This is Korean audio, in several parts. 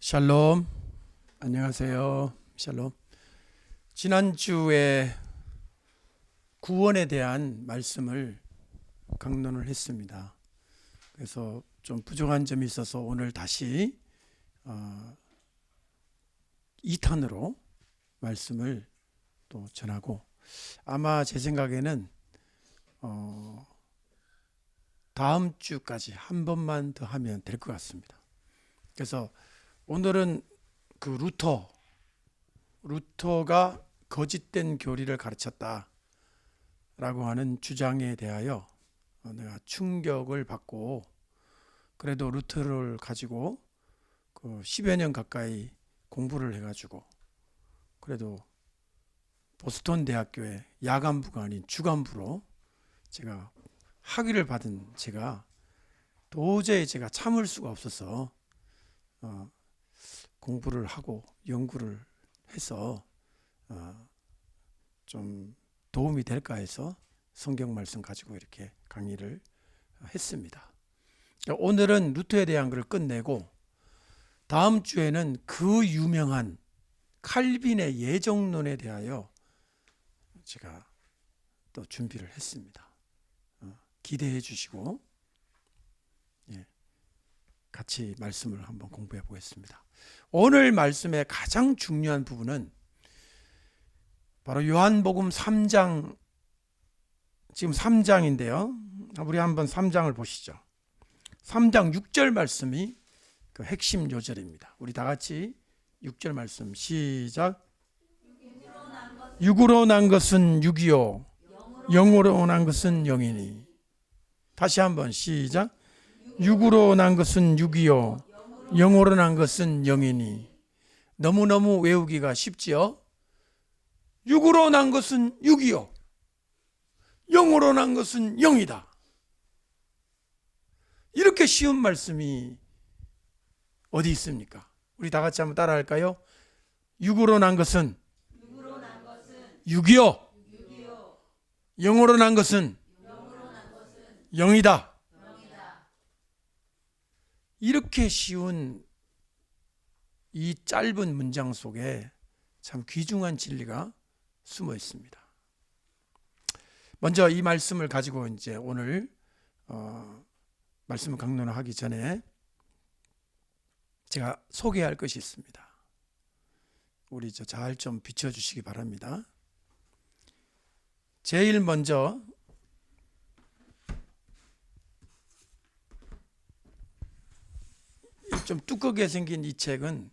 샬롬, 안녕하세요. 샬롬. 지난주에 구원에 대한 말씀을 강론을 했습니다. 그래서 좀 부족한 점이 있어서 오늘 다시 2탄으로 말씀을 또 전하고, 아마 제 생각에는 다음 주까지 한 번만 더 하면 될 것 같습니다. 그래서 오늘은 그 루터가 거짓된 교리를 가르쳤다라고 하는 주장에 대하여 내가 충격을 받고, 그래도 루터를 가지고 그 10여 년 가까이 공부를 해가지고 그래도 보스턴 대학교의 야간부가 아닌 주간부로 제가 학위를 받은 제가 도저히 제가 참을 수가 없어서 공부를 하고 연구를 해서 좀 도움이 될까 해서 성경 말씀 가지고 이렇게 강의를 했습니다. 오늘은 루터에 대한 걸 끝내고, 다음 주에는 그 유명한 칼빈의 예정론에 대하여 제가 또 준비를 했습니다. 기대해 주시고 같이 말씀을 한번 공부해 보겠습니다. 오늘 말씀의 가장 중요한 부분은 바로 요한복음 3장, 지금 3장인데요. 우리 한번 3장을 보시죠. 3장 6절 말씀이 그 핵심 요절입니다. 우리 다 같이 6절 말씀 시작. 육으로 난 것은 육이요 영으로 난 것은 영이니. 다시 한번 시작. 육으로 난 것은 육이요 영으로 난 것은 영이니. 너무너무 외우기가 쉽지요. 육으로 난 것은 육이요 영으로 난 것은 영이다. 이렇게 쉬운 말씀이 어디 있습니까? 우리 다 같이 한번 따라 할까요? 육으로 난 것은 육이요 영으로 난 것은 영이다. 이렇게 쉬운 이 짧은 문장 속에 참 귀중한 진리가 숨어 있습니다. 먼저 이 말씀을 가지고 이제 오늘 말씀을 강론하기 전에 제가 소개할 것이 있습니다. 우리 잘 좀 비춰주시기 바랍니다. 제일 먼저 좀 두껍게 생긴 이 책은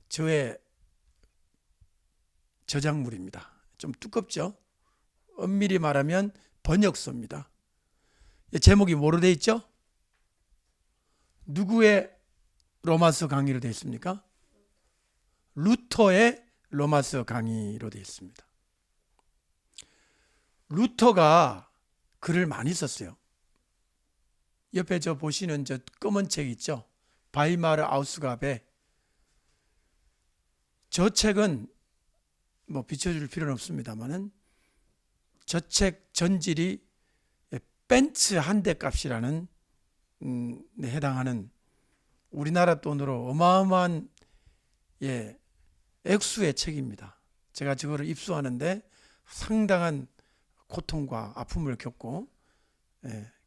저의 저작물입니다. 좀 두껍죠? 엄밀히 말하면 번역서입니다. 제목이 뭐로 되어 있죠? 누구의 로마서 강의로 되어 있습니까? 루터의 로마서 강의로 되어 있습니다. 루터가 글을 많이 썼어요. 옆에 저 보시는 저 검은 책 있죠? 바이마르 아우스가베. 저 책은 뭐 비춰줄 필요는 없습니다만은 저 책 전질이 벤츠 한 대 값이라는 해당하는 우리나라 돈으로 어마어마한 액수의 책입니다. 제가 저거를 입수하는데 상당한 고통과 아픔을 겪고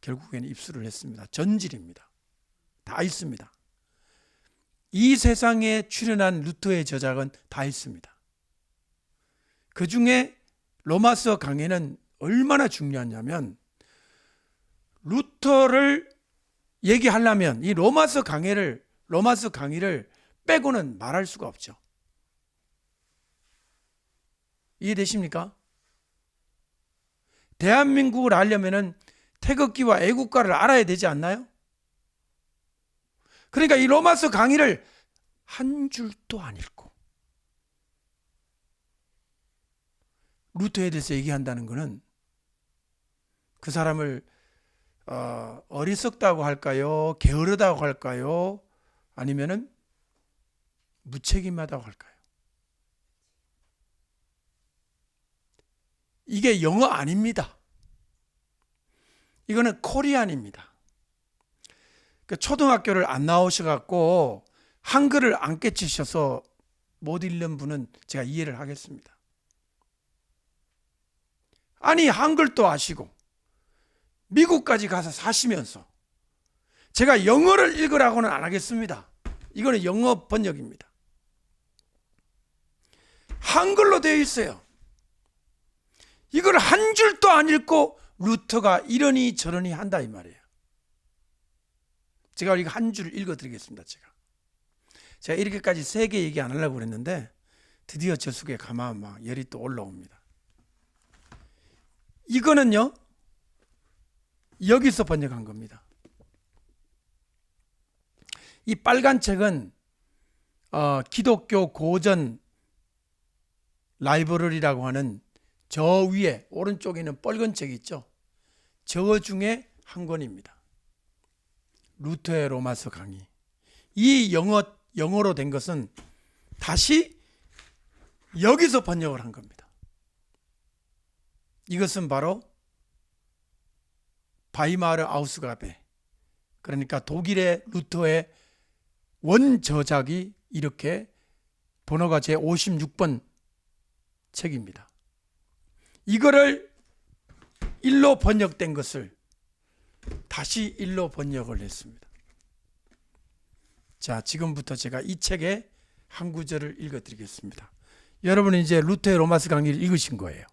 결국에는 입수를 했습니다. 전질입니다. 다 있습니다. 이 세상에 출현한 루터의 저작은 다 있습니다. 그 중에 로마서 강해는 얼마나 중요하냐면, 루터를 얘기하려면 이 로마서 강의를 빼고는 말할 수가 없죠. 이해되십니까? 대한민국을 알려면은 태극기와 애국가를 알아야 되지 않나요? 그러니까 이 로마서 강의를 한 줄도 안 읽고 루터에 대해서 얘기한다는 것은 그 사람을 어리석다고 할까요? 게으르다고 할까요? 아니면은 무책임하다고 할까요? 이게 영어 아닙니다. 이거는 코리안입니다. 초등학교를 안 나오셔갖고 한글을 안 깨치셔서 못 읽는 분은 제가 이해를 하겠습니다. 아니, 한글도 아시고 미국까지 가서 사시면서 제가 영어를 읽으라고는 안 하겠습니다. 이거는 영어 번역입니다. 한글로 되어 있어요. 이걸 한 줄도 안 읽고 루터가 이러니 저러니 한다 이 말이에요. 제가 이거 한 줄 읽어드리겠습니다. 제가 이렇게까지 세게 얘기 안 하려고 그랬는데 드디어 저 속에 가만 막 열이 또 올라옵니다. 이거는요, 여기서 번역한 겁니다. 이 빨간 책은 기독교 고전 라이브러리라고 하는 저 위에 오른쪽에 있는 빨간 책이 있죠. 저 중에 한 권입니다. 루터의 로마서 강의. 이 영어로 된 것은 다시 여기서 번역을 한 겁니다. 이것은 바로 바이마르 아우스가베, 그러니까 독일의 루터의 원저작이 이렇게 번호가 제 56번 책입니다. 이거를 일로 번역된 것을 다시 일로 번역을 했습니다. 자, 지금부터 제가 이 책의 한 구절을 읽어드리겠습니다. 여러분은 이제 루터의 로마서 강의를 읽으신 거예요.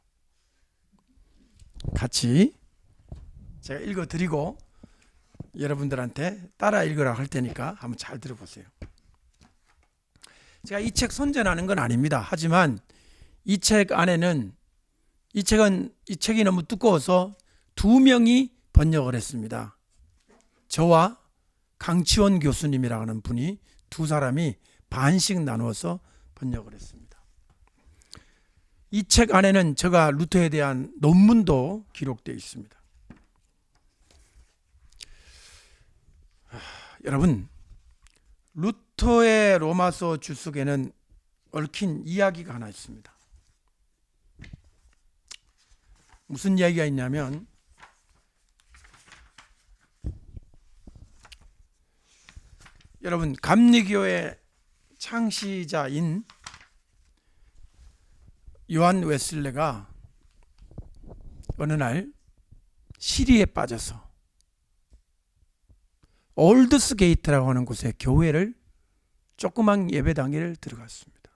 같이 제가 읽어드리고 여러분들한테 따라 읽으라 할 테니까 한번 잘 들어보세요. 제가 이 책 선전하는 건 아닙니다. 하지만 이 책 안에는 이 책이 너무 두꺼워서 2명이 번역을 했습니다. 저와 강치원 교수님이라고 하는 분이 두 사람이 반씩 나누어서 번역을 했습니다. 이 책 안에는 제가 루터에 대한 논문도 기록되어 있습니다. 여러분, 루터의 로마서 주석에는 얽힌 이야기가 하나 있습니다. 무슨 이야기가 있냐면, 여러분, 감리교의 창시자인 요한 웨슬레가 어느 날 시리에 빠져서 올드스 게이트라고 하는 곳에 교회를 조그만 예배당에 들어갔습니다.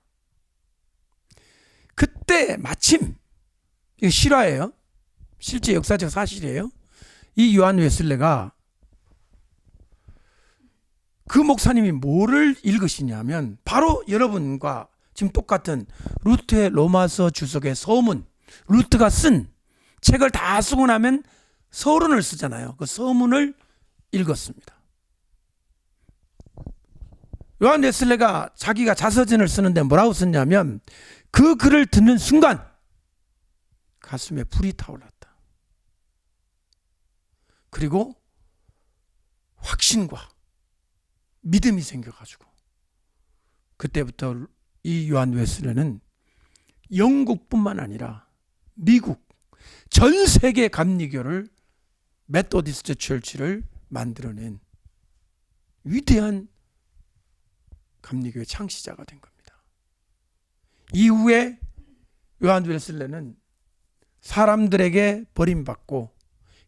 그때 마침, 이거 실화예요, 실제 역사적 사실이에요, 이 요한 웨슬레가 그 목사님이 뭐를 읽으시냐면 바로 여러분과 지금 똑같은 루터의 로마서 주석의 서문, 루터가 쓴 책을 다 쓰고 나면 서론을 쓰잖아요. 그 서문을 읽었습니다. 요한 웨슬레가 자기가 자서전을 쓰는데 뭐라고 썼냐면, 그 글을 듣는 순간 가슴에 불이 타올랐다. 그리고 확신과 믿음이 생겨가지고 그때부터 이 요한 웨슬레는 영국뿐만 아니라 미국, 전 세계 감리교를, 메소디스트 처치를 만들어낸 위대한 감리교의 창시자가 된 겁니다. 이후에 요한 웨슬레는 사람들에게 버림받고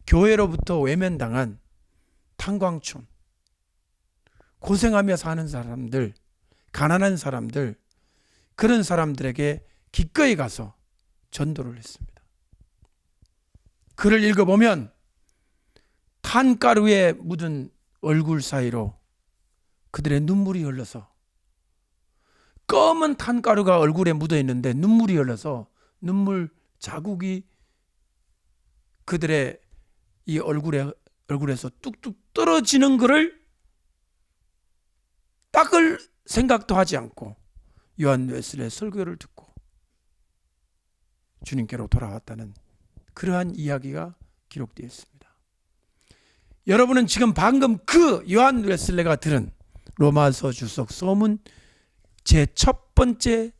교회로부터 외면당한 탄광촌, 고생하며 사는 사람들, 가난한 사람들, 그런 사람들에게 기꺼이 가서 전도를 했습니다. 글을 읽어보면 탄가루에 묻은 얼굴 사이로 그들의 눈물이 흘러서, 검은 탄가루가 얼굴에 묻어 있는데 눈물이 흘러서 눈물 자국이 그들의 이 얼굴에서 뚝뚝 떨어지는 것을 닦을 생각도 하지 않고 요한 웨슬레의 설교를 듣고 주님께로 돌아왔다는 그러한 이야기가 기록되어 있습니다. 여러분은 지금 방금 그 요한 웨슬레가 들은 로마서 주석 서문 제 첫 번째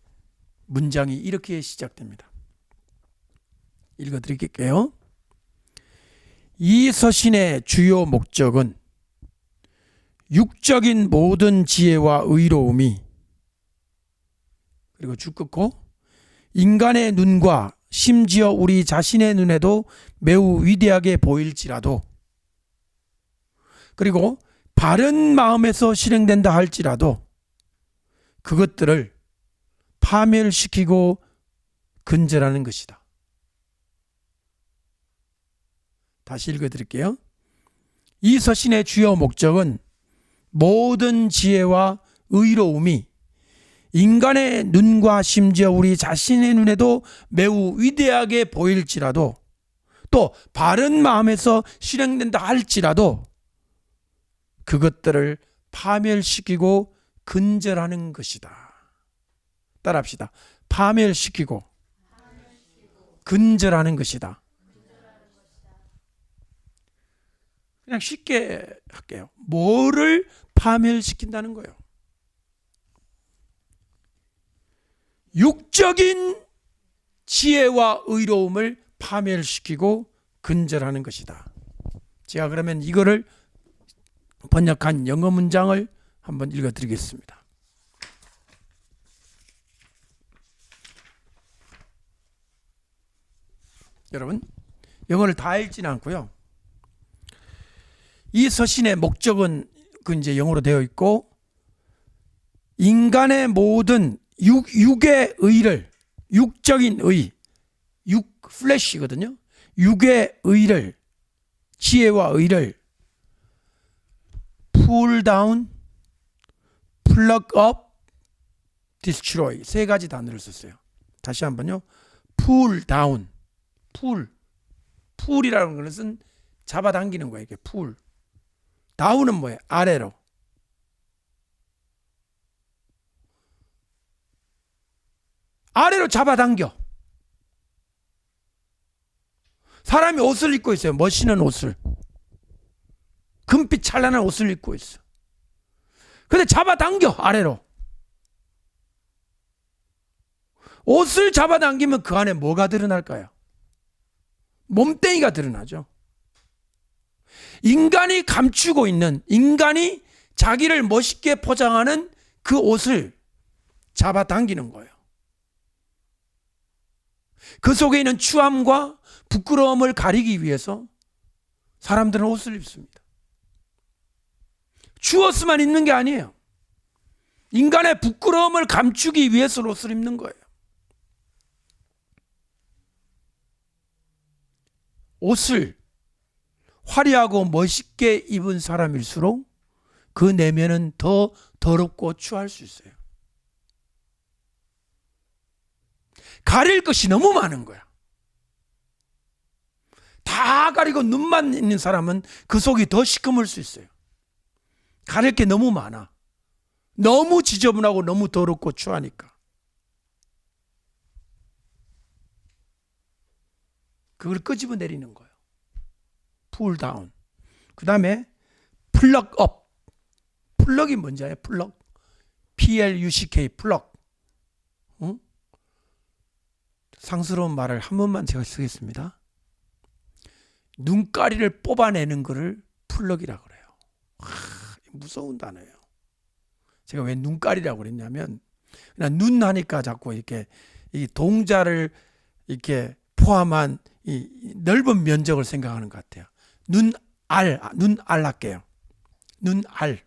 문장이 이렇게 시작됩니다. 읽어드릴게요. 이 서신의 주요 목적은 육적인 모든 지혜와 의로움이, 그리고 줄 긋고, 인간의 눈과 심지어 우리 자신의 눈에도 매우 위대하게 보일지라도, 그리고 바른 마음에서 실행된다 할지라도 그것들을 파멸시키고 근절하는 것이다. 다시 읽어드릴게요. 이 서신의 주요 목적은 모든 지혜와 의로움이 인간의 눈과 심지어 우리 자신의 눈에도 매우 위대하게 보일지라도, 또 바른 마음에서 실행된다 할지라도 그것들을 파멸시키고 근절하는 것이다. 따라합시다. 파멸시키고 근절하는 것이다. 그냥 쉽게 할게요. 뭐를 파멸시킨다는 거예요? 육적인 지혜와 의로움을 파멸시키고 근절하는 것이다. 제가 그러면 이거를 번역한 영어 문장을 한번 읽어드리겠습니다. 여러분, 영어를 다 읽지는 않고요. 이 서신의 목적은 이제 영어로 되어 있고, 인간의 모든 육의 의를, 육적인 의, 플래시거든요. 육의 의를, 지혜와 의를 pull down, plug up, destroy, 세 가지 단어를 썼어요. 다시 한번요. pull down, pull이라는 것은 잡아당기는 거예요. 이게 pull. down은 뭐예요? 아래로. 아래로 잡아당겨. 사람이 옷을 입고 있어요. 멋있는 옷을. 금빛 찬란한 옷을 입고 있어. 근데 잡아당겨, 아래로. 옷을 잡아당기면 그 안에 뭐가 드러날까요? 몸뚱이가 드러나죠. 인간이 감추고 있는, 인간이 자기를 멋있게 포장하는 그 옷을 잡아당기는 거예요. 그 속에 있는 추함과 부끄러움을 가리기 위해서 사람들은 옷을 입습니다. 추워서만 입는 게 아니에요. 인간의 부끄러움을 감추기 위해서 옷을 입는 거예요. 옷을 화려하고 멋있게 입은 사람일수록 그 내면은 더 더럽고 추할 수 있어요. 가릴 것이 너무 많은 거야. 다 가리고 눈만 있는 사람은 그 속이 더 시커멀 수 있어요. 가릴 게 너무 많아. 너무 지저분하고 너무 더럽고 추하니까. 그걸 끄집어 내리는 거예요. pull down. 그 다음에 plug up. 플럭이 뭔지 알아요? 플럭. P-L-U-C-K. 플럭. 응? 상스러운 말을 한 번만 제가 쓰겠습니다. 눈가리를 뽑아내는 것을 플럭이라고 그래요. 무서운 단어예요. 제가 왜 눈가리라고 그랬냐면, 그냥 눈 하니까 자꾸 이렇게 이 동자를 이렇게 포함한 이 넓은 면적을 생각하는 것 같아요. 눈알 할게요. 눈알을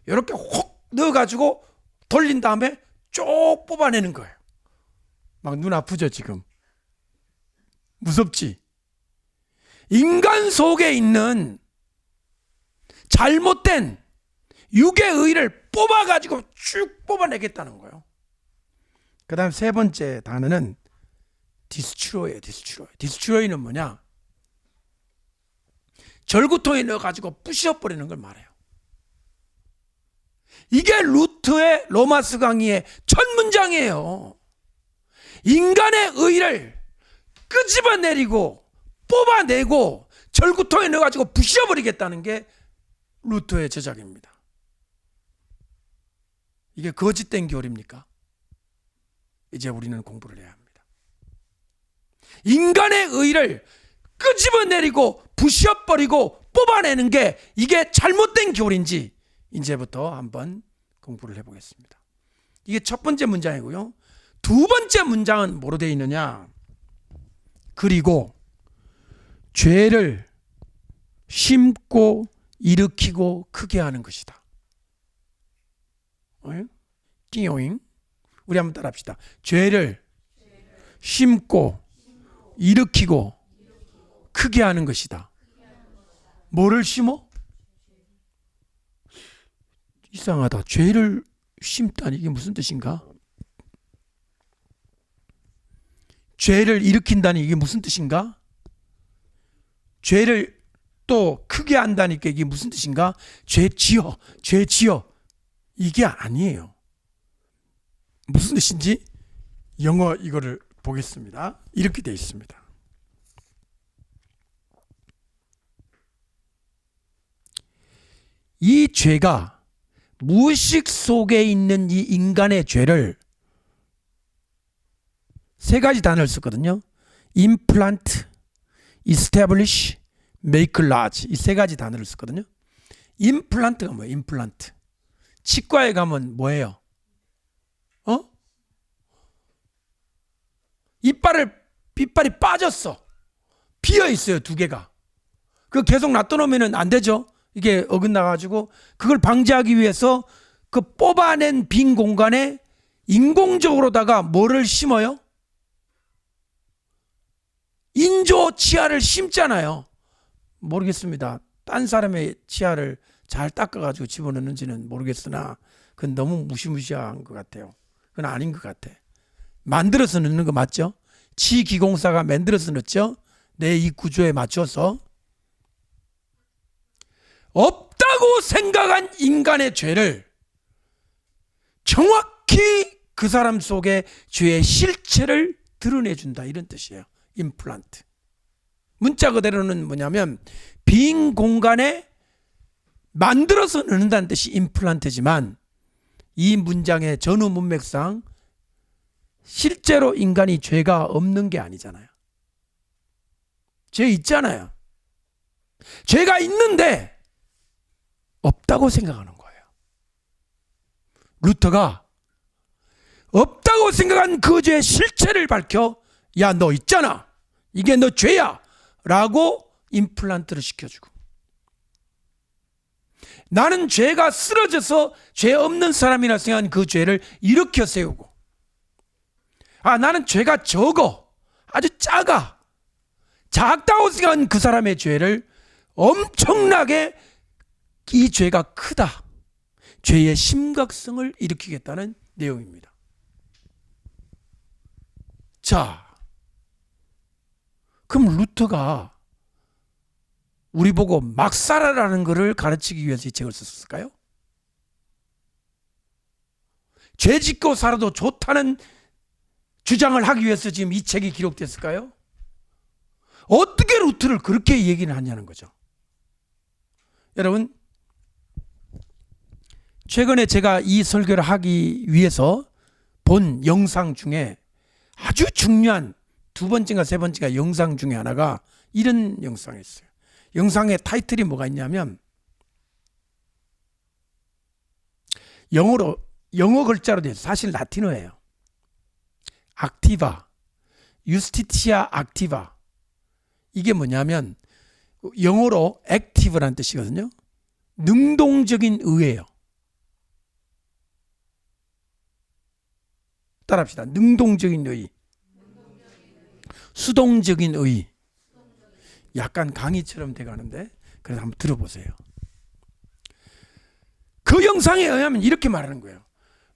이렇게 혹 넣어가지고 돌린 다음에 쭉 뽑아내는 거예요. 막 눈 아프죠, 지금? 무섭지? 인간 속에 있는 잘못된 육의 의를 뽑아가지고 쭉 뽑아내겠다는 거예요. 그 다음 세 번째 단어는 디스트로이예요. 디스트로이는 뭐냐? 절구통에 넣어가지고 부셔버리는 걸 말해요. 이게 루트의 로마서 강의의 첫 문장이에요. 인간의 의를 끄집어내리고 뽑아내고 절구통에 넣어가지고 부셔버리겠다는 게 루터의 제작입니다. 이게 거짓된 교리입니까? 이제 우리는 공부를 해야 합니다. 인간의 의를 끄집어내리고 부셔버리고 뽑아내는 게 이게 잘못된 교리인지 이제부터 한번 공부를 해보겠습니다. 이게 첫 번째 문장이고요. 두 번째 문장은 뭐로 되어 있느냐? 그리고 죄를 심고 일으키고 크게 하는 것이다. 띵요잉. 우리 한번 따라합시다. 죄를 심고 일으키고 크게 하는 것이다. 뭐를 심어? 이상하다. 죄를 심다니 이게 무슨 뜻인가? 죄를 일으킨다니 이게 무슨 뜻인가? 죄를 또 크게 한다니까 이게 무슨 뜻인가? 죄 지어 이게 아니에요. 무슨 뜻인지 영어 이거를 보겠습니다. 이렇게 되어 있습니다. 이 죄가 무의식 속에 있는 이 인간의 죄를 세 가지 단어를 썼거든요. implant, establish, make large 이 세 가지 단어를 썼거든요. implant가 뭐예요? implant. 치과에 가면 뭐예요? 이빨이 빠졌어. 비어 있어요, 두 개가. 그 계속 놔둬놓으면 안 되죠. 이게 어긋나가지고 그걸 방지하기 위해서 그 뽑아낸 빈 공간에 인공적으로다가 뭐를 심어요? 인조 치아를 심잖아요. 모르겠습니다. 딴 사람의 치아를 잘 닦아가지고 집어넣는지는 모르겠으나 그건 너무 무시무시한 것 같아요. 그건 아닌 것 같아. 만들어서 넣는 거 맞죠? 치기공사가 만들어서 넣죠? 내 이 구조에 맞춰서. 없다고 생각한 인간의 죄를 정확히 그 사람 속에 죄의 실체를 드러내준다 이런 뜻이에요. 임플란트. 문자 그대로는 뭐냐면 빈 공간에 만들어서 넣는다는 뜻이 임플란트지만 이 문장의 전후 문맥상 실제로 인간이 죄가 없는 게 아니잖아요. 죄 있잖아요. 죄가 있는데 없다고 생각하는 거예요. 루터가 없다고 생각한 그 죄의 실체를 밝혀 야, 너 있잖아. 이게 너 죄야. 라고 임플란트를 시켜주고 나는 죄가 쓰러져서 죄 없는 사람이라 생각한 그 죄를 일으켜 세우고 나는 죄가 적어. 아주 작다고 생각한 그 사람의 죄를 엄청나게 이 죄가 크다. 죄의 심각성을 일으키겠다는 내용입니다. 자, 그럼 루터가 우리 보고 막 살아라는 것을 가르치기 위해서 이 책을 썼을까요? 죄 짓고 살아도 좋다는 주장을 하기 위해서 지금 이 책이 기록됐을까요? 어떻게 루터를 그렇게 얘기를 하냐는 거죠. 여러분, 최근에 제가 이 설교를 하기 위해서 본 영상 중에 아주 중요한 두 번째인가 세 번째가 영상 중에 하나가 이런 영상이었어요. 영상의 타이틀이 뭐가 있냐면 영어 글자로 되어 있어요. 사실 라틴어예요. 악티바, 유스티티아 악티바. 이게 뭐냐면 영어로 액티브라는 뜻이거든요. 능동적인 의예요. 따라합시다. 능동적인 의. 수동적인 의. 약간 강의처럼 돼가는데 그래서 한번 들어보세요. 그 영상에 의하면 이렇게 말하는 거예요.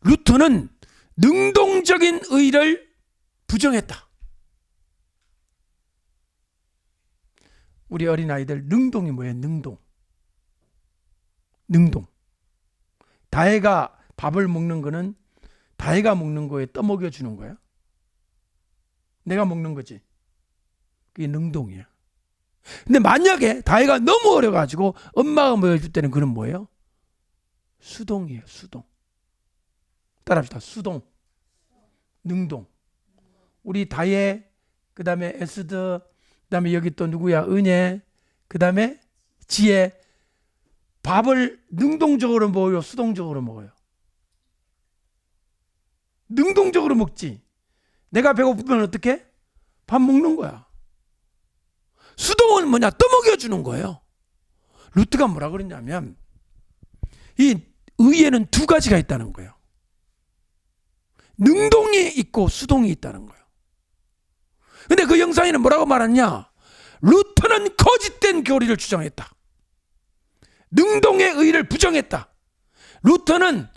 루터는 능동적인 의를 부정했다. 우리 어린아이들 능동이 뭐예요? 능동. 다혜가 밥을 먹는 거는 다혜가 먹는 거에 떠먹여 주는 거야. 내가 먹는 거지. 그게 능동이야. 근데 만약에 다혜가 너무 어려가지고 엄마가 먹여줄 때는 그건 뭐예요? 수동이에요. 수동. 따라합시다. 수동. 능동. 우리 다혜, 그 다음에 에스더, 그다음에 여기 또 누구야? 은혜. 그다음에 지혜. 밥을 능동적으로 먹어요? 수동적으로 먹어요? 능동적으로 먹지. 내가 배고프면 어떻게? 밥 먹는 거야. 수동은 뭐냐? 떠먹여주는 거예요. 루트가 뭐라 그랬냐면 이 의에는 두 가지가 있다는 거예요. 능동이 있고 수동이 있다는 거예요. 근데 그 영상에는 뭐라고 말하냐? 루터는 거짓된 교리를 주장했다. 능동의 의를 부정했다. 루터는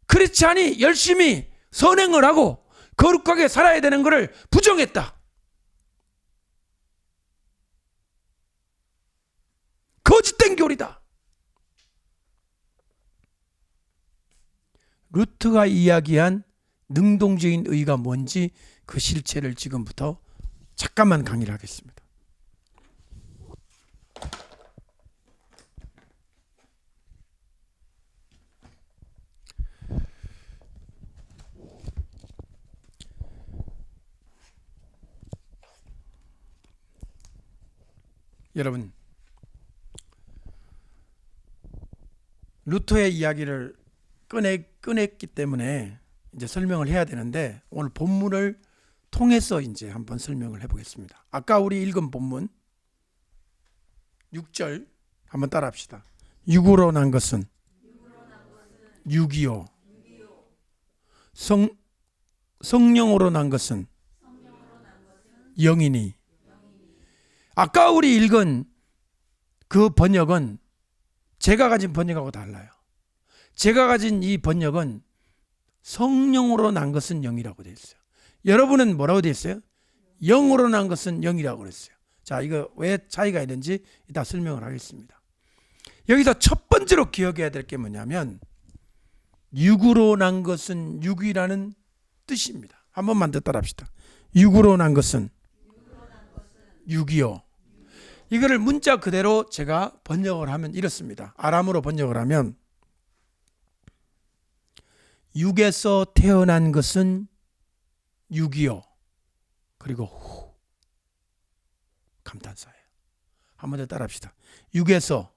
크리스찬이 열심히 선행을 하고 거룩하게 살아야 되는 것을 부정했다. 거짓된 교리다. 루터가 이야기한 능동적인 의가 뭔지 그 실체를 지금부터 잠깐만 강의를 하겠습니다. 여러분, 루터의 이야기를 꺼냈기 때문에 이제 설명을 해야 되는데 오늘 본문을 통해서 이제 한번 설명을 해보겠습니다. 아까 우리 읽은 본문 6절 한번 따라합시다. 육으로 난 것은 육이요, 성령으로 난 것은 영이니. 아까 우리 읽은 그 번역은 제가 가진 번역하고 달라요. 제가 가진 이 번역은 성령으로 난 것은 영이라고 되어 있어요. 여러분은 뭐라고 되어 있어요? 영으로 난 것은 영이라고 그랬어요. 자, 이거 왜 차이가 있는지 이따 설명을 하겠습니다. 여기서 첫 번째로 기억해야 될 게 뭐냐면 육으로 난 것은 육이라는 뜻입니다. 한 번만 더 따라합시다. 육으로 난 것은 육이요. 이거를 문자 그대로 제가 번역을 하면 이렇습니다. 아람어로 번역을 하면 육에서 태어난 것은 육이요. 그리고 후. 감탄사예요. 한 번 더 따라합시다. 육에서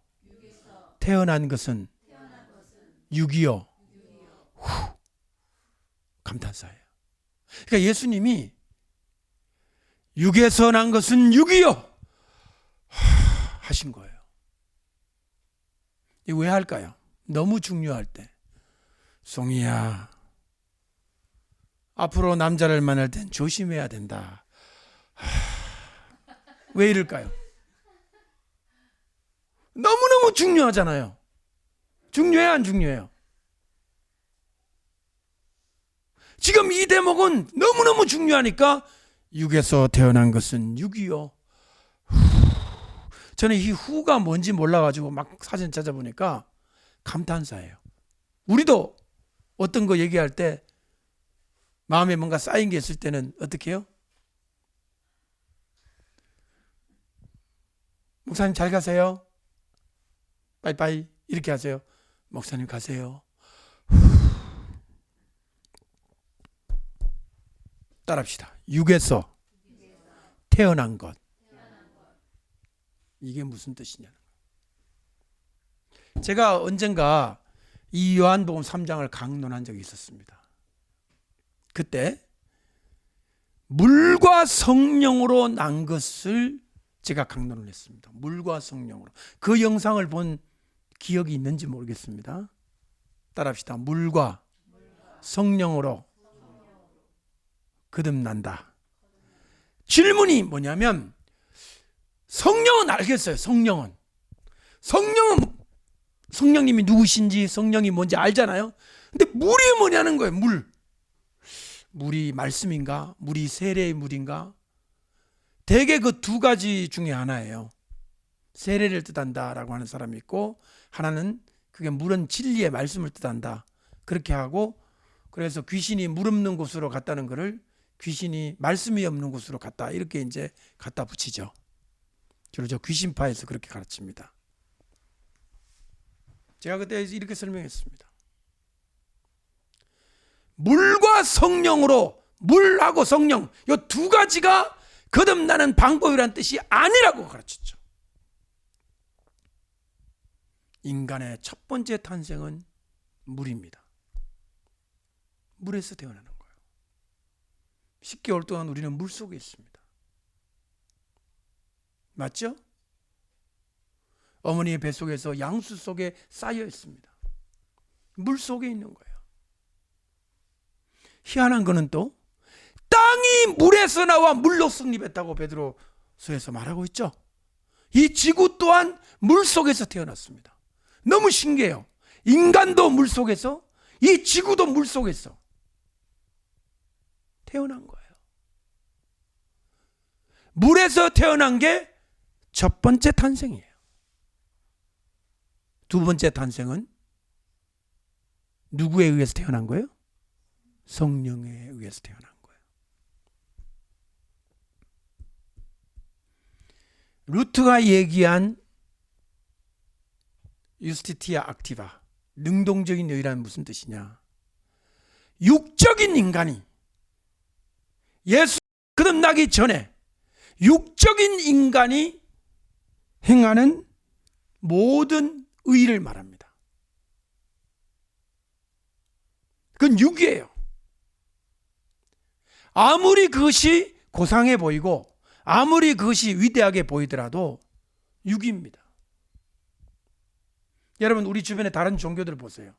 태어난 것은 육이요. 후. 감탄사예요. 그러니까 예수님이 육에서 난 것은 육이요 하신 거예요. 이거 왜 할까요? 너무 중요할 때. 송이야, 앞으로 남자를 만날 땐 조심해야 된다. 왜 이럴까요? 너무너무 중요하잖아요. 중요해요, 안 중요해요? 지금 이 대목은 너무너무 중요하니까 육에서 태어난 것은 육이요. 저는 이 후가 뭔지 몰라가지고 막 사진 찾아보니까 감탄사예요. 우리도 어떤 거 얘기할 때 마음에 뭔가 쌓인 게 있을 때는 어떻게 해요? 목사님 잘 가세요. 빠이빠이 이렇게 하세요. 목사님 가세요. 따라합시다. 육에서 태어난 것. 이게 무슨 뜻이냐는 거예요. 제가 언젠가 이 요한복음 3장을 강론한 적이 있었습니다. 그때 물과 성령으로 난 것을 제가 강론을 했습니다. 물과 성령으로. 그 영상을 본 기억이 있는지 모르겠습니다. 따라합시다. 물과 성령으로 거듭난다. 질문이 뭐냐면 성령은 알겠어요. 성령님이 누구신지 성령이 뭔지 알잖아요. 근데 물이 뭐냐는 거예요. 물이 말씀인가? 물이 세례의 물인가? 대개 그 두 가지 중에 하나예요. 세례를 뜻한다라고 하는 사람이 있고, 하나는 그게 물은 진리의 말씀을 뜻한다. 그렇게 하고, 그래서 귀신이 물 없는 곳으로 갔다는 것을 귀신이 말씀이 없는 곳으로 갔다. 이렇게 이제 갖다 붙이죠. 주로 저 귀신파에서 그렇게 가르칩니다. 제가 그때 이렇게 설명했습니다. 물과 성령으로, 물하고 성령, 이 두 가지가 거듭나는 방법이란 뜻이 아니라고 가르쳤죠. 인간의 첫 번째 탄생은 물입니다. 물에서 태어나는 거예요. 10개월 동안 우리는 물 속에 있습니다. 맞죠? 어머니의 뱃속에서 양수 속에 쌓여 있습니다. 물 속에 있는 거예요. 희한한 거는 또 땅이 물에서 나와 물로 성립했다고 베드로서에서 말하고 있죠. 이 지구 또한 물 속에서 태어났습니다. 너무 신기해요. 인간도 물 속에서, 이 지구도 물 속에서 태어난 거예요. 물에서 태어난 게 첫 번째 탄생이에요. 두 번째 탄생은 누구에 의해서 태어난 거예요? 성령에 의해서 태어난 거예요. 루트가 얘기한 유스티티아 악티바, 능동적인 여유란 무슨 뜻이냐? 육적인 인간이 예수 거듭나기 전에 육적인 인간이 행하는 모든 의를 말합니다. 그건 육이에요. 아무리 그것이 고상해 보이고 아무리 그것이 위대하게 보이더라도 육입니다. 여러분, 우리 주변의 다른 종교들 보세요.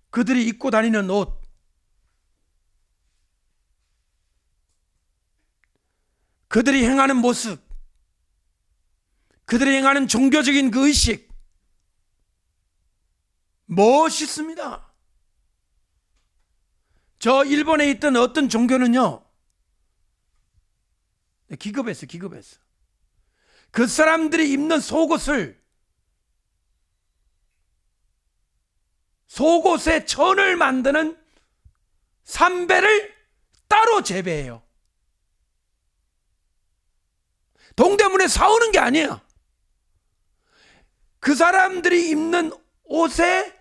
그들이 입고 다니는 옷, 그들이 행하는 모습, 그들이 행하는 종교적인 그 의식, 멋있습니다. 저 일본에 있던 어떤 종교는요, 기겁했어요. 그 사람들이 입는 속옷에 천을 만드는 삼배를 따로 재배해요. 동대문에 사오는 게 아니에요. 그 사람들이 입는 옷에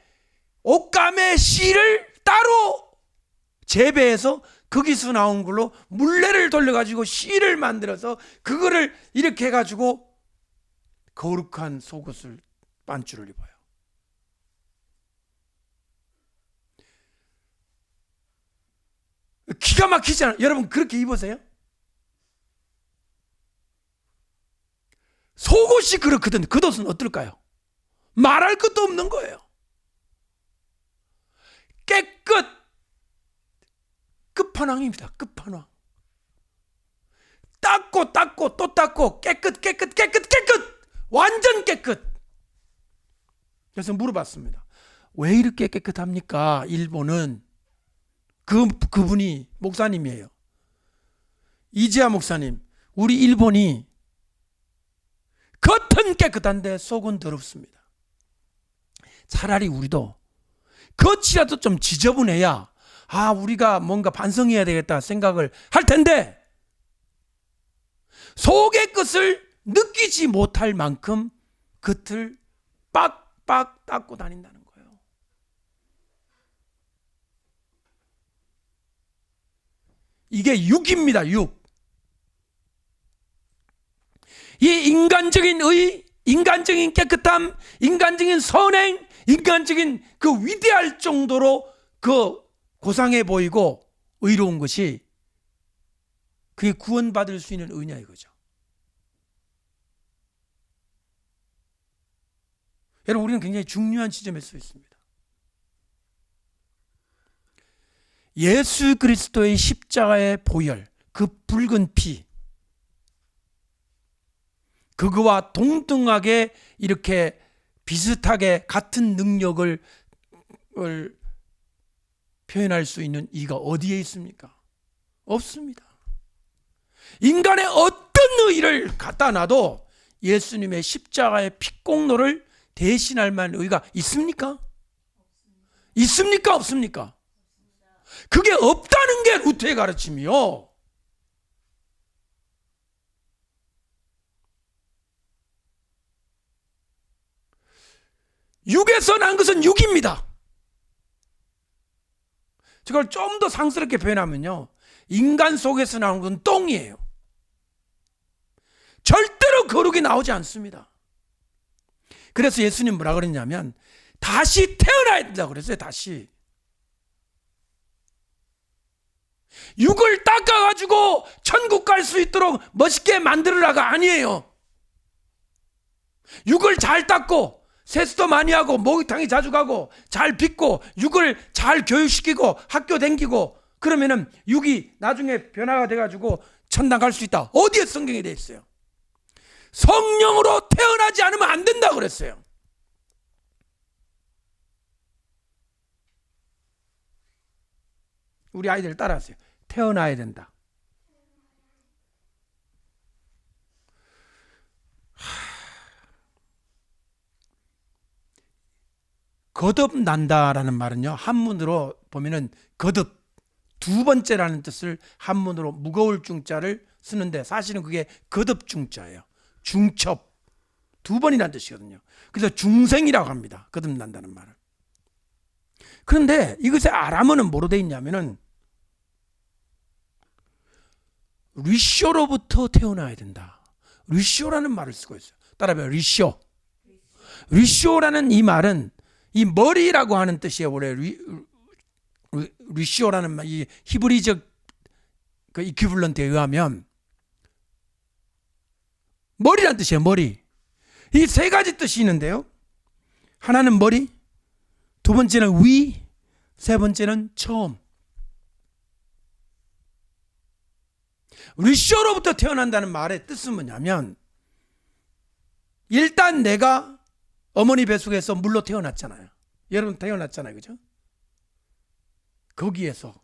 옷감의 실을 따로 재배해서 거기서 나온 걸로 물레를 돌려가지고 실을 만들어서 그거를 이렇게 해가지고 거룩한 속옷을 반주를 입어요. 기가 막히잖아요. 여러분, 그렇게 입으세요? 속옷이 그렇거든. 겉옷은 어떨까요? 말할 것도 없는 거예요. 깨끗, 끝판왕입니다. 끝판왕. 닦고 또 닦고 깨끗, 완전 깨끗. 그래서 물어봤습니다. 왜 이렇게 깨끗합니까? 일본은. 그분이 목사님이에요. 이지아 목사님, 우리 일본이 겉은 깨끗한데 속은 더럽습니다. 차라리 우리도 겉이라도 좀 지저분해야 우리가 뭔가 반성해야 되겠다 생각을 할 텐데 속의 것을 느끼지 못할 만큼 겉을 빡빡 닦고 다닌다는 거예요. 이게 육입니다. 육. 이 인간적인 의, 인간적인 깨끗함, 인간적인 선행, 인간적인 그 위대할 정도로 그 고상해 보이고 의로운 것이 그게 구원받을 수 있는 의냐 이거죠. 여러분, 우리는 굉장히 중요한 지점에 서 있습니다. 예수 그리스도의 십자가의 보혈, 그 붉은 피, 그거와 동등하게 이렇게 비슷하게 같은 능력을 표현할 수 있는 이가 어디에 있습니까? 없습니다. 인간의 어떤 의를 갖다 놔도 예수님의 십자가의 피공로를 대신할 만한 의가 있습니까? 있습니까? 없습니까? 그게 없다는 게 루터의 가르침이요. 육에서 난 것은 육입니다. 저걸 좀 더 상스럽게 표현하면요, 인간 속에서 나오는 건 똥이에요. 절대로 거룩이 나오지 않습니다. 그래서 예수님 뭐라 그랬냐면 다시 태어나야 된다고 그랬어요. 다시 육을 닦아가지고 천국 갈 수 있도록 멋있게 만들으라가 아니에요. 육을 잘 닦고 세수도 많이 하고 목욕탕에 자주 가고 잘 빚고 육을 잘 교육시키고 학교 다니고 그러면은 육이 나중에 변화가 돼가지고 천당 갈 수 있다. 어디에 성경에 돼 있어요? 성령으로 태어나지 않으면 안 된다고 그랬어요. 우리 아이들 따라하세요. 태어나야 된다. 거듭난다라는 말은요, 한문으로 보면은 거듭, 두 번째라는 뜻을 한문으로 무거울 중자를 쓰는데 사실은 그게 거듭 중자예요. 중첩, 두 번이라는 뜻이거든요. 그래서 중생이라고 합니다. 거듭난다는 말을. 그런데 이것의 아람어는 뭐로 되어 있냐면은 리쇼로부터 태어나야 된다. 리쇼라는 말을 쓰고 있어요. 따라해봐요. 리쇼. 리쇼라는 이 말은 이 머리라고 하는 뜻이에요. 원래 리쇼라는 말, 이 히브리적 그 이퀴블런트에 의하면 머리란 뜻이에요. 머리. 이 세 가지 뜻이 있는데요. 하나는 머리, 두 번째는 위, 세 번째는 처음. 리쇼로부터 태어난다는 말의 뜻은 뭐냐면 일단 내가 어머니 뱃속에서 물로 태어났잖아요. 여러분 태어났잖아요. 그죠? 거기에서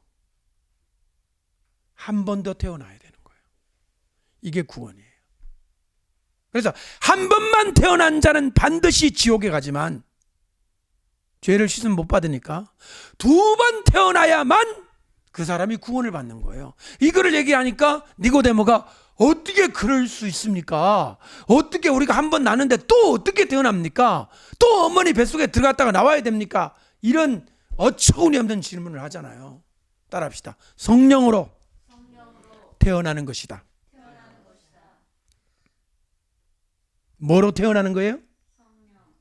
한 번 더 태어나야 되는 거예요. 이게 구원이에요. 그래서 한 번만 태어난 자는 반드시 지옥에 가지만 죄를 씻음 못 받으니까 두 번 태어나야만 그 사람이 구원을 받는 거예요. 이거를 얘기하니까 니고데모가 어떻게 그럴 수 있습니까? 어떻게 우리가 한 번 나는데 또 어떻게 태어납니까? 또 어머니 뱃속에 들어갔다가 나와야 됩니까? 이런 어처구니 없는 질문을 하잖아요. 따라합시다. 성령으로 태어나는 것이다. 뭐로 태어나는 거예요?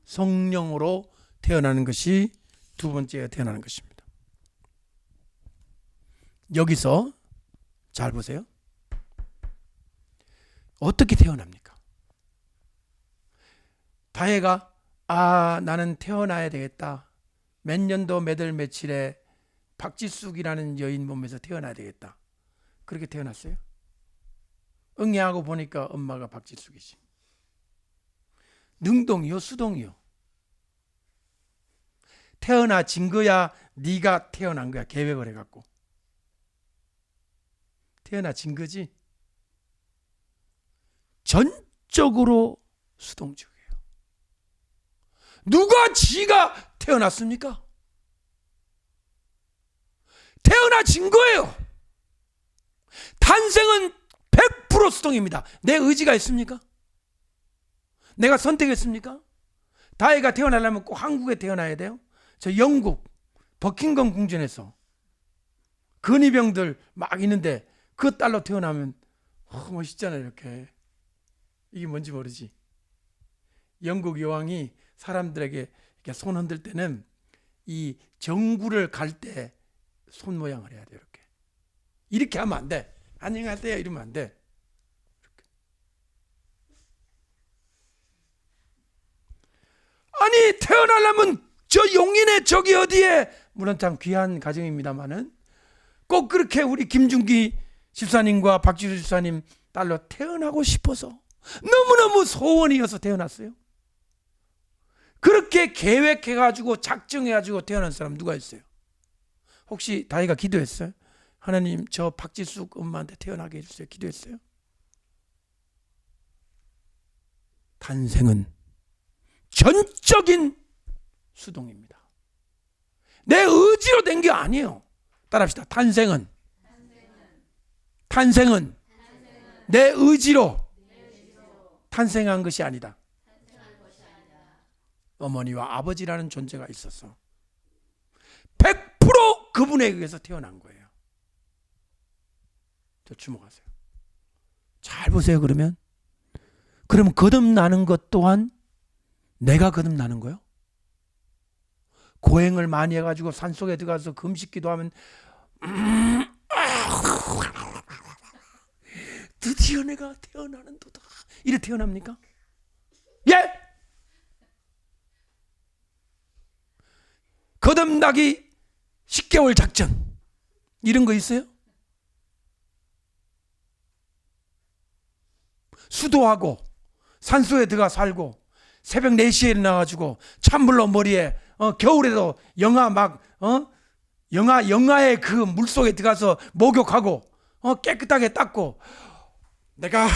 성령으로 태어나는 것이 두 번째 태어나는 것입니다. 여기서 잘 보세요. 어떻게 태어납니까? 다혜가 나는 태어나야 되겠다. 몇 년도 몇 월 며칠에 박지숙이라는 여인 몸에서 태어나야 되겠다. 그렇게 태어났어요? 응애하고 보니까 엄마가 박지숙이지. 능동이요, 수동이요? 태어나진 거야, 네가 태어난 거야, 계획을 해갖고. 태어나진 거지. 전적으로 수동적이에요. 누가 지가 태어났습니까? 태어나진 거예요. 탄생은 100% 수동입니다. 내 의지가 있습니까? 내가 선택했습니까? 다혜가 태어나려면 꼭 한국에 태어나야 돼요? 저 영국 버킹엄 궁전에서 근위병들 막 있는데 그 딸로 태어나면 멋있잖아요. 이렇게. 이게 뭔지 모르지. 영국 여왕이 사람들에게 이렇게 손 흔들 때는 이 정구를 갈 때 손 모양을 해야 돼. 이렇게 하면 안 돼. 안녕하세요 이러면 안 돼. 아니 태어나려면 저 용인의 저기 어디에, 물론 참 귀한 가정입니다만은 꼭 그렇게 우리 김준기 집사님과 박지수 집사님 딸로 태어나고 싶어서 너무너무 소원이어서 태어났어요. 그렇게 계획해가지고 작정해가지고 태어난 사람 누가 있어요? 혹시 다혜가 기도했어요? 하나님 저 박지숙 엄마한테 태어나게 해주세요. 기도했어요? 탄생은 전적인 수동입니다. 내 의지로 된 게 아니에요. 따라합시다. 탄생은 내 의지로 탄생한 것이 아니다. 어머니와 아버지라는 존재가 있어서 100% 그분에 의해서 태어난 거예요. 저 주목하세요. 잘 보세요. 그러면 거듭나는 것 또한 내가 거듭나는 거요? 고행을 많이 해가지고 산속에 들어가서 금식기도 하면 드디어 내가 태어나는도다 이래 태어납니까? 예? 거듭나기 10개월 작전 이런 거 있어요? 수도하고 산속에 들어가 살고 새벽 4시에 일어나가지고 찬물로 머리에 겨울에도 영하의 그 물속에 들어가서 목욕하고 깨끗하게 닦고 내가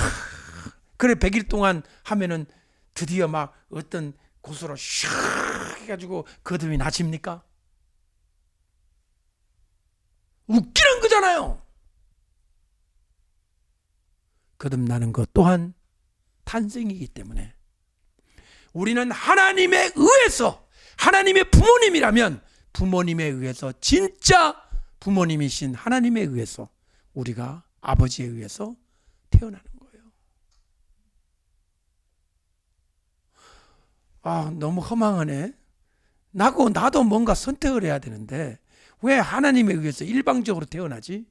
그래 100일 동안 하면은 드디어 막 어떤 곳으로 슉 해가지고 거듭이 나집니까? 웃기는 거잖아요. 거듭나는 것 또한 탄생이기 때문에 우리는 하나님에 의해서, 하나님의 부모님이라면 부모님에 의해서, 진짜 부모님이신 하나님에 의해서, 우리가 아버지에 의해서 태어나는 거예요. 너무 허망하네. 나도 뭔가 선택을 해야 되는데 왜 하나님에 의해서 일방적으로 태어나지?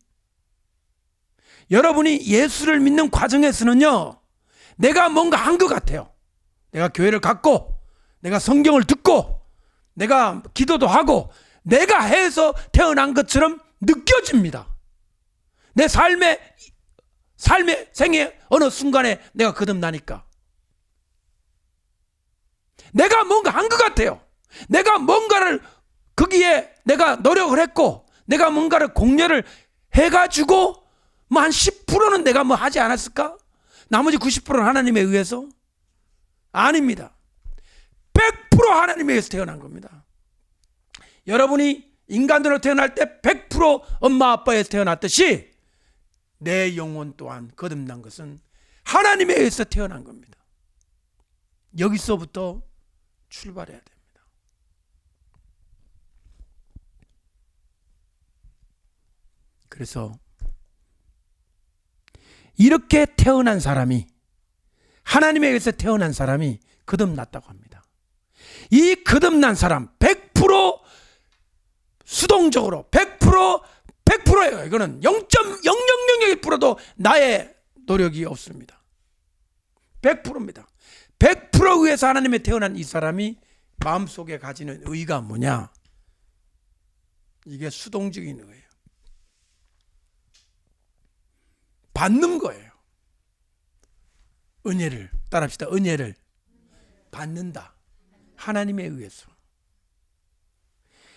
여러분이 예수를 믿는 과정에서는요, 내가 뭔가 한 것 같아요. 내가 교회를 갔고, 내가 성경을 듣고, 내가 기도도 하고, 내가 해서 태어난 것처럼 느껴집니다. 내 삶의 생애 어느 순간에 내가 거듭나니까. 내가 뭔가 한 것 같아요. 내가 뭔가를 거기에 내가 노력을 했고, 내가 뭔가를 공헌을 해가지고 뭐 한 10%는 내가 뭐 하지 않았을까? 나머지 90%는 하나님에 의해서? 아닙니다. 100% 하나님에 의해서 태어난 겁니다. 여러분이 인간으로 태어날 때 100% 엄마 아빠에서 태어났듯이 내 영혼 또한 거듭난 것은 하나님에 의해서 태어난 겁니다. 여기서부터 출발해야 됩니다. 그래서 이렇게 태어난 사람이, 하나님에 의해서 태어난 사람이 거듭났다고 합니다. 이 거듭난 사람 100% 수동적으로 100%예요. 이거는 0.0001%도 나의 노력이 없습니다. 100%입니다. 100% 의해서 하나님에 태어난 이 사람이 마음속에 가지는 의가 뭐냐? 이게 수동적인 의예요. 받는 거예요. 은혜를 따라합시다. 은혜를 받는다. 하나님에 의해서.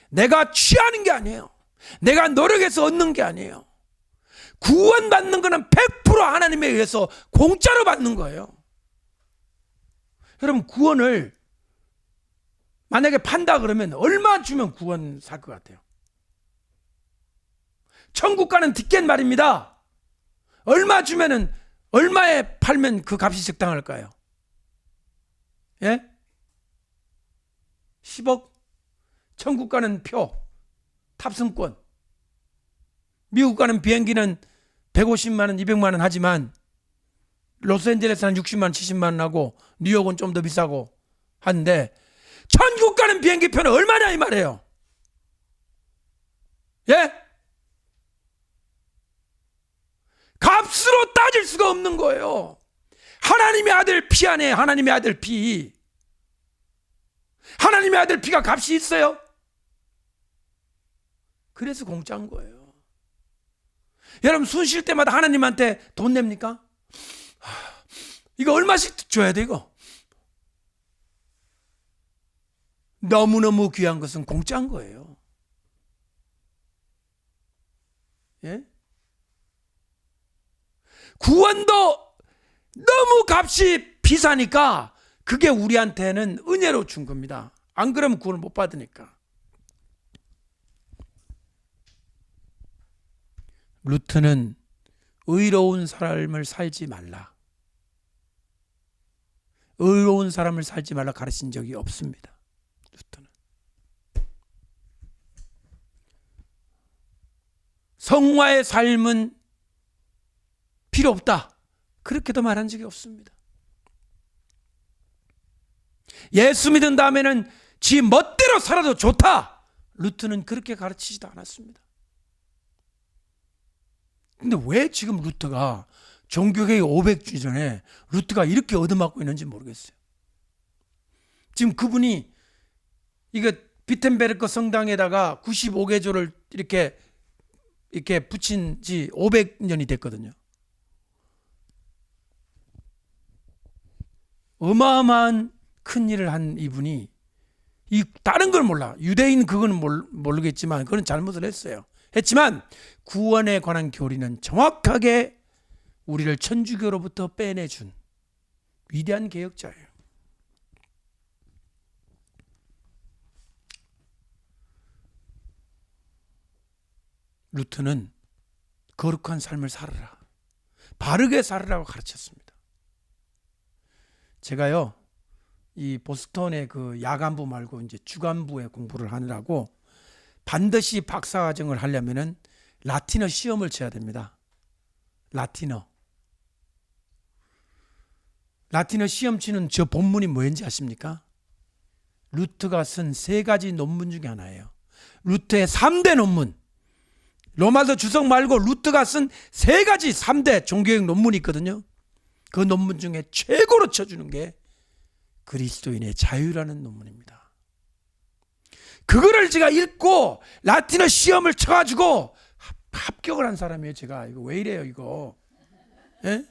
내가 취하는 게 아니에요. 내가 노력해서 얻는 게 아니에요. 구원받는 거는 100% 하나님에 의해서 공짜로 받는 거예요. 여러분, 구원을 만약에 판다 그러면 얼마 주면 구원 살 것 같아요? 천국 가는 티켓 말입니다. 얼마 주면은, 얼마에 팔면 그 값이 적당할까요? 예? 10억? 천국 가는 표, 탑승권. 미국 가는 비행기는 150만 원, 200만 원 하지만 로스앤젤레스는 60만 원, 70만 원 하고 뉴욕은 좀 더 비싸고 하는데 천국 가는 비행기 표는 얼마냐 이 말이에요. 예? 값으로 따질 수가 없는 거예요. 하나님의 아들 피 안에 하나님의 아들 피. 하나님의 아들 피가 값이 있어요? 그래서 공짜인 거예요. 여러분, 숨 쉴 때마다 하나님한테 돈 냅니까? 이거 얼마씩 줘야 돼 이거? 너무너무 귀한 것은 공짜인 거예요. 예? 구원도 너무 값이 비싸니까 그게 우리한테는 은혜로 준 겁니다. 안 그러면 구원을 못 받으니까. 루트는 의로운 삶을 살지 말라. 의로운 삶을 살지 말라 가르친 적이 없습니다. 루트는. 성화의 삶은 필요 없다. 그렇게도 말한 적이 없습니다. 예수 믿은 다음에는 지 멋대로 살아도 좋다. 루트는 그렇게 가르치지도 않았습니다. 근데 왜 지금 루트가 종교개혁 500주 전에 루트가 이렇게 얻어맞고 있는지 모르겠어요. 지금 그분이 이거 비텐베르크 성당에다가 95개조를 이렇게 붙인 지 500년이 됐거든요. 어마어마한 큰 일을 한 이분이 이 다른 걸 몰라. 유대인 그거는 모르겠지만 그건 잘못을 했지만 구원에 관한 교리는 정확하게 우리를 천주교로부터 빼내준 위대한 개혁자예요. 루트는 거룩한 삶을 살아라, 바르게 살으라고 가르쳤습니다. 제가요, 이 보스턴의 그 야간부 말고 이제 주간부에 공부를 하느라고 반드시 박사과정을 하려면은 라틴어 시험을 쳐야 됩니다. 라틴어 시험 치는 저 본문이 뭐인지 아십니까? 루트가 쓴 3가지 논문 중에 하나예요. 루트의 3대 논문, 로마서 주석 말고 루트가 쓴 3가지 3대 종교개혁 논문이 있거든요. 그 논문 중에 최고로 쳐주는 게 그리스도인의 자유라는 논문입니다. 그거를 제가 읽고 라틴어 시험을 쳐가지고 합격을 한 사람이에요. 제가 이거 왜 이래요 이거? 예?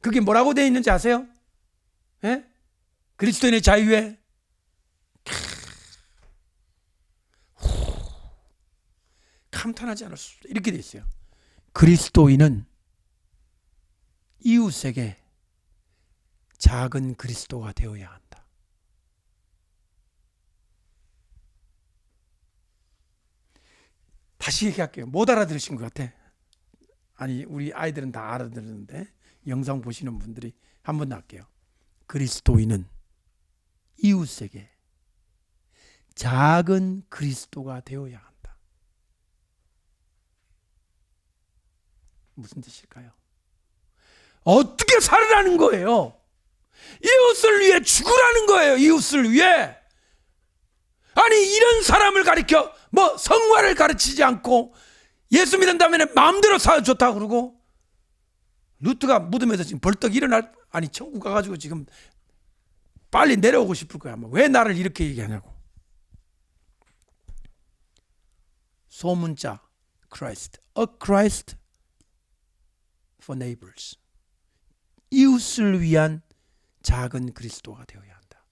그게 뭐라고 되어 있는지 아세요? 예? 그리스도인의 자유에 감탄하지 않을 수 없다. 이렇게 되어 있어요. 그리스도인은 이웃에게 작은 그리스도가 되어야 한다. 다시 얘기할게요. 못 알아들으신 것 같아. 아니, 우리 아이들은 다 알아들었는데 영상 보시는 분들이 한 번 더 할게요. 그리스도인은 이웃에게 작은 그리스도가 되어야 한다. 무슨 뜻일까요? 어떻게 살으라는 거예요? 이웃을 위해 죽으라는 거예요. 이웃을 위해. 아니, 이런 사람을 가리켜 성화를 가르치지 않고 예수 믿는다면 마음대로 살아 좋다고 그러고, 루트가 무덤에서 지금 벌떡 아니 천국 가가지고 지금 빨리 내려오고 싶을 거야. 왜 나를 이렇게 얘기하냐고. 소문자 Christ, a Christ for neighbors. 이웃을 위한 작은 그리스도가 되어야 한다.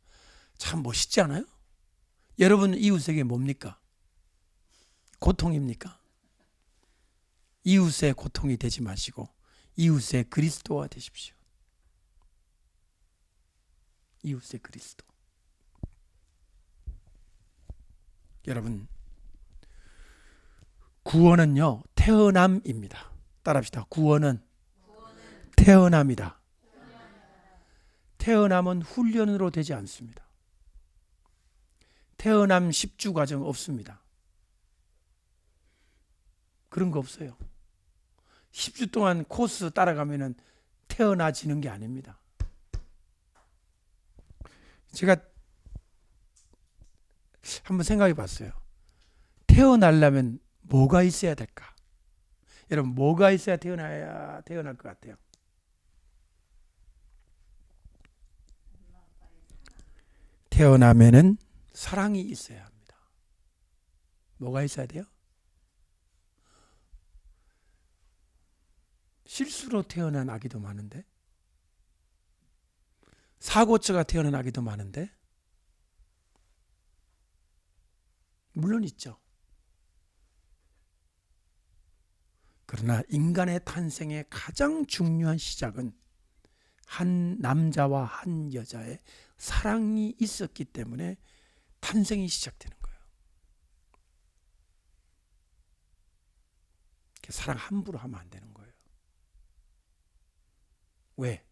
참 멋있지 않아요? 여러분, 이웃에게 뭡니까? 고통입니까? 이웃의 고통이 되지 마시고 이웃의 그리스도가 되십시오. 이웃의 그리스도. 여러분, 구원은요, 태어남입니다. 따라합시다. 구원은 태어남이다. 태어남은 훈련으로 되지 않습니다. 태어남 10주 과정 없습니다. 그런 거 없어요. 10주 동안 코스 따라가면은 태어나지는 게 아닙니다. 제가 한번 생각해 봤어요. 태어나려면 뭐가 있어야 될까? 여러분, 뭐가 있어야 태어날 것 같아요? 태어나면은 사랑이 있어야 합니다. 뭐가 있어야 돼요? 실수로 태어난 아기도 많은데, 사고쳐가 태어난 아기도 많은데, 물론 있죠. 그러나 인간의 탄생의 가장 중요한 시작은 한 남자와 한 여자의 사랑이 있었기 때문에 탄생이 시작되는 거예요. 사랑 함부로 하면 안 되는 거예요. 왜?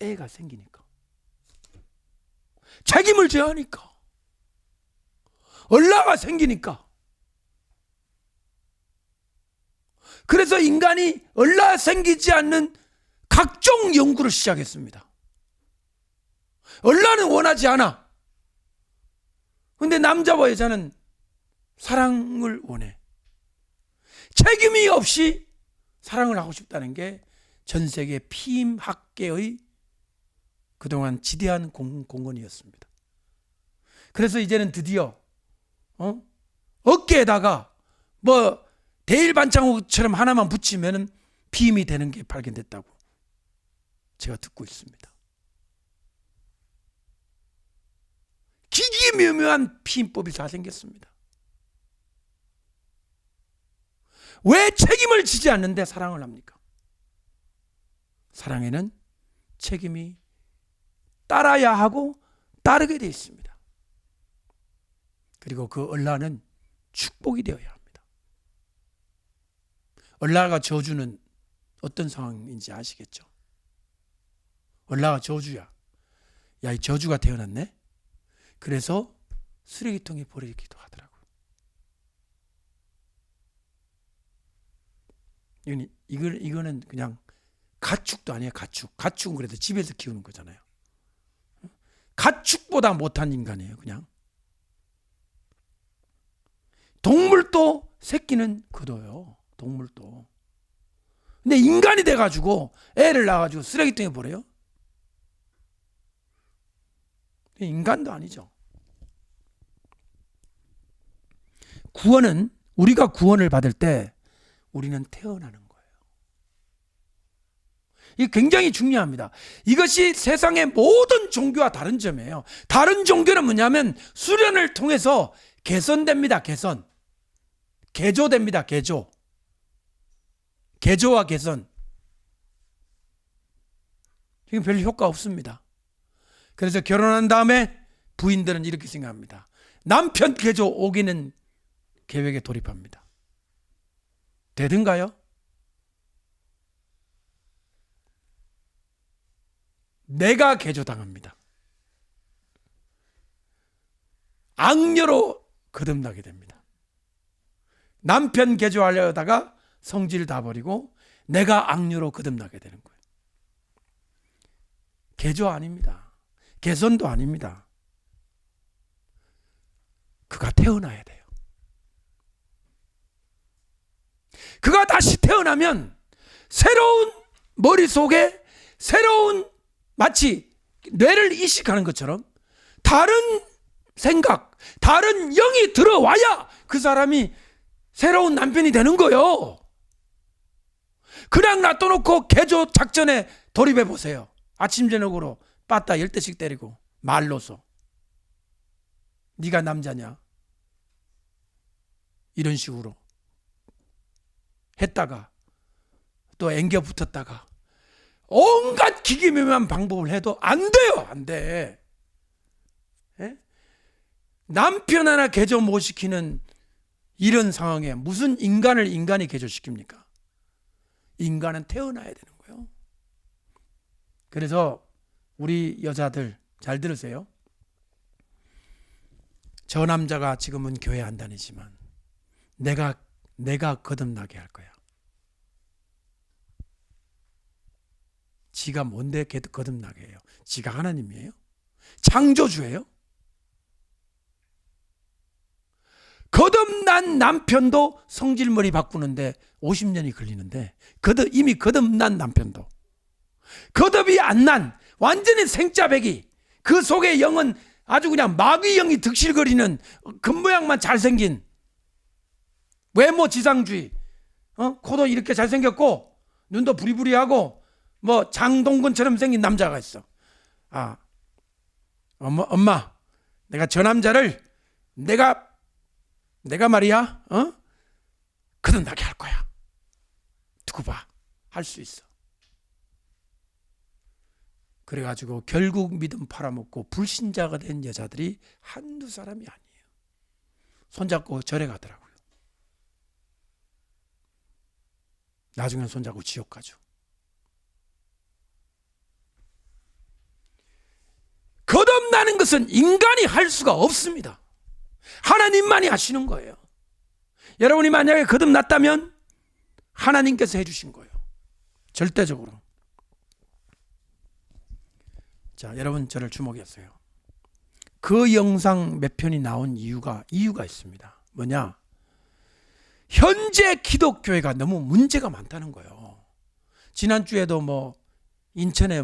애가 생기니까. 책임을 져야 하니까. 얼라가 생기니까. 그래서 인간이 얼라 생기지 않는 각종 연구를 시작했습니다. 얼라는 원하지 않아. 근데 남자와 여자는 사랑을 원해. 책임이 없이 사랑을 하고 싶다는 게 전 세계 피임학계의 그동안 지대한 공헌이었습니다. 그래서 이제는 드디어 어깨에다가 뭐 대일반창고처럼 하나만 붙이면 피임이 되는 게 발견됐다고 제가 듣고 있습니다. 기기묘묘한 피임법이 다 생겼습니다. 왜 책임을 지지 않는데 사랑을 합니까? 사랑에는 책임이 따라야 하고 따르게 되어 있습니다. 그리고 그 얼라는 축복이 되어야 합니다. 얼라가 저주는 어떤 상황인지 아시겠죠? 얼라가 저주야. 야, 이 저주가 태어났네? 그래서 쓰레기통에 버리기도 하더라고요. 이거는 그냥 가축도 아니에요. 가축은 그래도 집에서 키우는 거잖아요. 가축보다 못한 인간이에요. 그냥 동물도 새끼는 거둬요. 동물도. 근데 인간이 돼가지고 애를 낳아가지고 쓰레기통에 버려요? 인간도 아니죠. 구원은, 우리가 구원을 받을 때 우리는 태어나는 거예요. 이게 굉장히 중요합니다. 이것이 세상의 모든 종교와 다른 점이에요. 다른 종교는 뭐냐면 수련을 통해서 개선됩니다. 개조됩니다. 개조와 개선. 지금 별 효과 없습니다. 그래서 결혼한 다음에 부인들은 이렇게 생각합니다. 남편 개조 오기는 계획에 돌입합니다. 되든가요? 내가 개조당합니다. 악녀로 거듭나게 됩니다. 남편 개조하려다가 성질 다 버리고 내가 악녀로 거듭나게 되는 거예요. 개조 아닙니다. 개선도 아닙니다. 그가 태어나야 돼요. 그가 다시 태어나면 새로운 머릿속에 새로운, 마치 뇌를 이식하는 것처럼 다른 생각, 다른 영이 들어와야 그 사람이 새로운 남편이 되는 거예요. 그냥 놔둬놓고 개조 작전에 돌입해 보세요. 아침 저녁으로 빠따 10대씩 때리고 말로서 네가 남자냐 이런 식으로 했다가 또 앵겨 붙었다가 온갖 기기묘묘한 방법을 해도 안 돼요. 안 돼. 예? 남편 하나 개조 못 시키는 이런 상황에 무슨 인간을 인간이 개조시킵니까? 인간은 태어나야 되는 거예요. 그래서 우리 여자들 잘 들으세요. 저 남자가 지금은 교회 안 다니지만 내가 거듭나게 할 거야. 지가 뭔데 거듭나게 해요? 지가 하나님이에요? 창조주예요? 거듭난 남편도 성질머리 바꾸는데 50년이 걸리는데 이미 거듭난 남편도 거듭이 안 난 완전히 생짜배기, 그 속에 영은 아주 그냥 마귀 영이 득실거리는 겉모양만 잘생긴 외모 지상주의, 코도 이렇게 잘생겼고 눈도 부리부리하고 뭐 장동건처럼 생긴 남자가 있어. 아, 엄마, 내가 저 남자를 내가 말이야, 거듭나게 할 거야. 두고 봐, 할 수 있어. 그래가지고 결국 믿음 팔아먹고 불신자가 된 여자들이 한두 사람이 아니에요. 손잡고 절에 가더라고요. 나중엔 손잡고 지옥 가죠. 거듭나는 것은 인간이 할 수가 없습니다. 하나님만이 하시는 거예요. 여러분이 만약에 거듭났다면 하나님께서 해주신 거예요. 절대적으로. 자, 여러분 저를 주목했어요. 그 영상 몇 편이 나온 이유가 있습니다. 뭐냐? 현재 기독교회가 너무 문제가 많다는 거예요. 지난주에도 인천에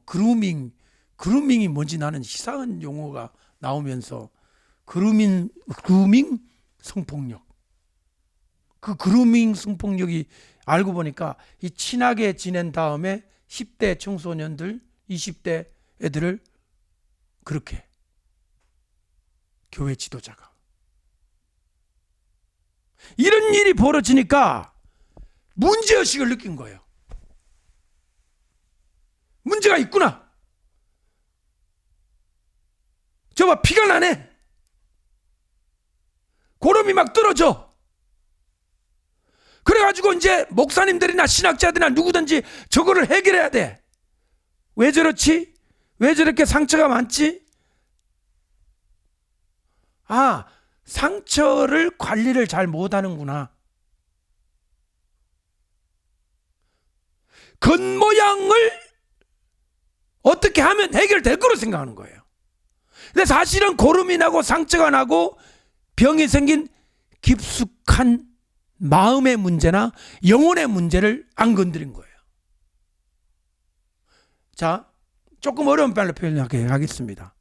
그루밍이 뭔지 나는 이상한 용어가 나오면서 그루밍 성폭력. 그 그루밍 성폭력이 알고 보니까 이 친하게 지낸 다음에 10대 청소년들, 20대 애들을 그렇게 교회 지도자가 이런 일이 벌어지니까 문제의식을 느낀 거예요. 문제가 있구나. 저봐 피가 나네. 고름이 막 떨어져. 그래가지고 이제 목사님들이나 신학자들이나 누구든지 저거를 해결해야 돼. 왜 저렇지? 왜 저렇게 상처가 많지? 아, 상처를 관리를 잘 못하는구나. 겉모양을 어떻게 하면 해결될 거로 생각하는 거예요. 근데 사실은 고름이 나고 상처가 나고 병이 생긴 깊숙한 마음의 문제나 영혼의 문제를 안 건드린 거예요. 자, 조금 어려운 말로 표현하겠습니다.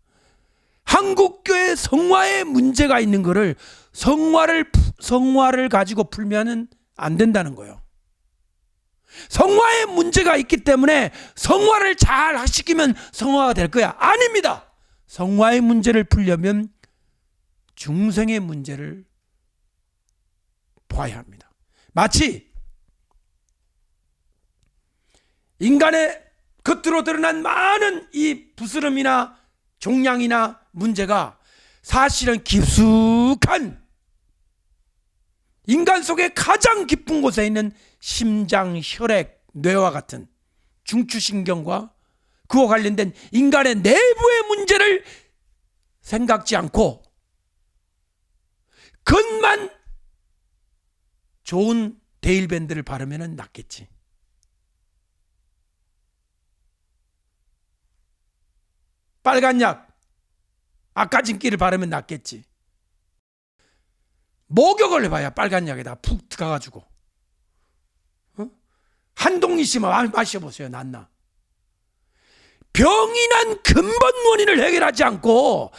한국교회 성화에 문제가 있는 거를 성화를 가지고 풀면은 안 된다는 거예요. 성화에 문제가 있기 때문에 성화를 잘 시키면 성화가 될 거야. 아닙니다. 성화의 문제를 풀려면 중생의 문제를 봐야 합니다. 마치 인간의 겉으로 드러난 많은 이 부스럼이나 종양이나 문제가 사실은 깊숙한 인간 속의 가장 깊은 곳에 있는 심장, 혈액, 뇌와 같은 중추신경과 그와 관련된 인간의 내부의 문제를 생각지 않고 겉만 좋은 데일밴드를 바르면 낫겠지. 빨간 약, 아까진기를 바르면 낫겠지. 목욕을 해봐야 빨간 약에다 푹 들어가가지고 한 동이씩만 마셔보세요. 낫나. 병이 난 근본 원인을 해결하지 않고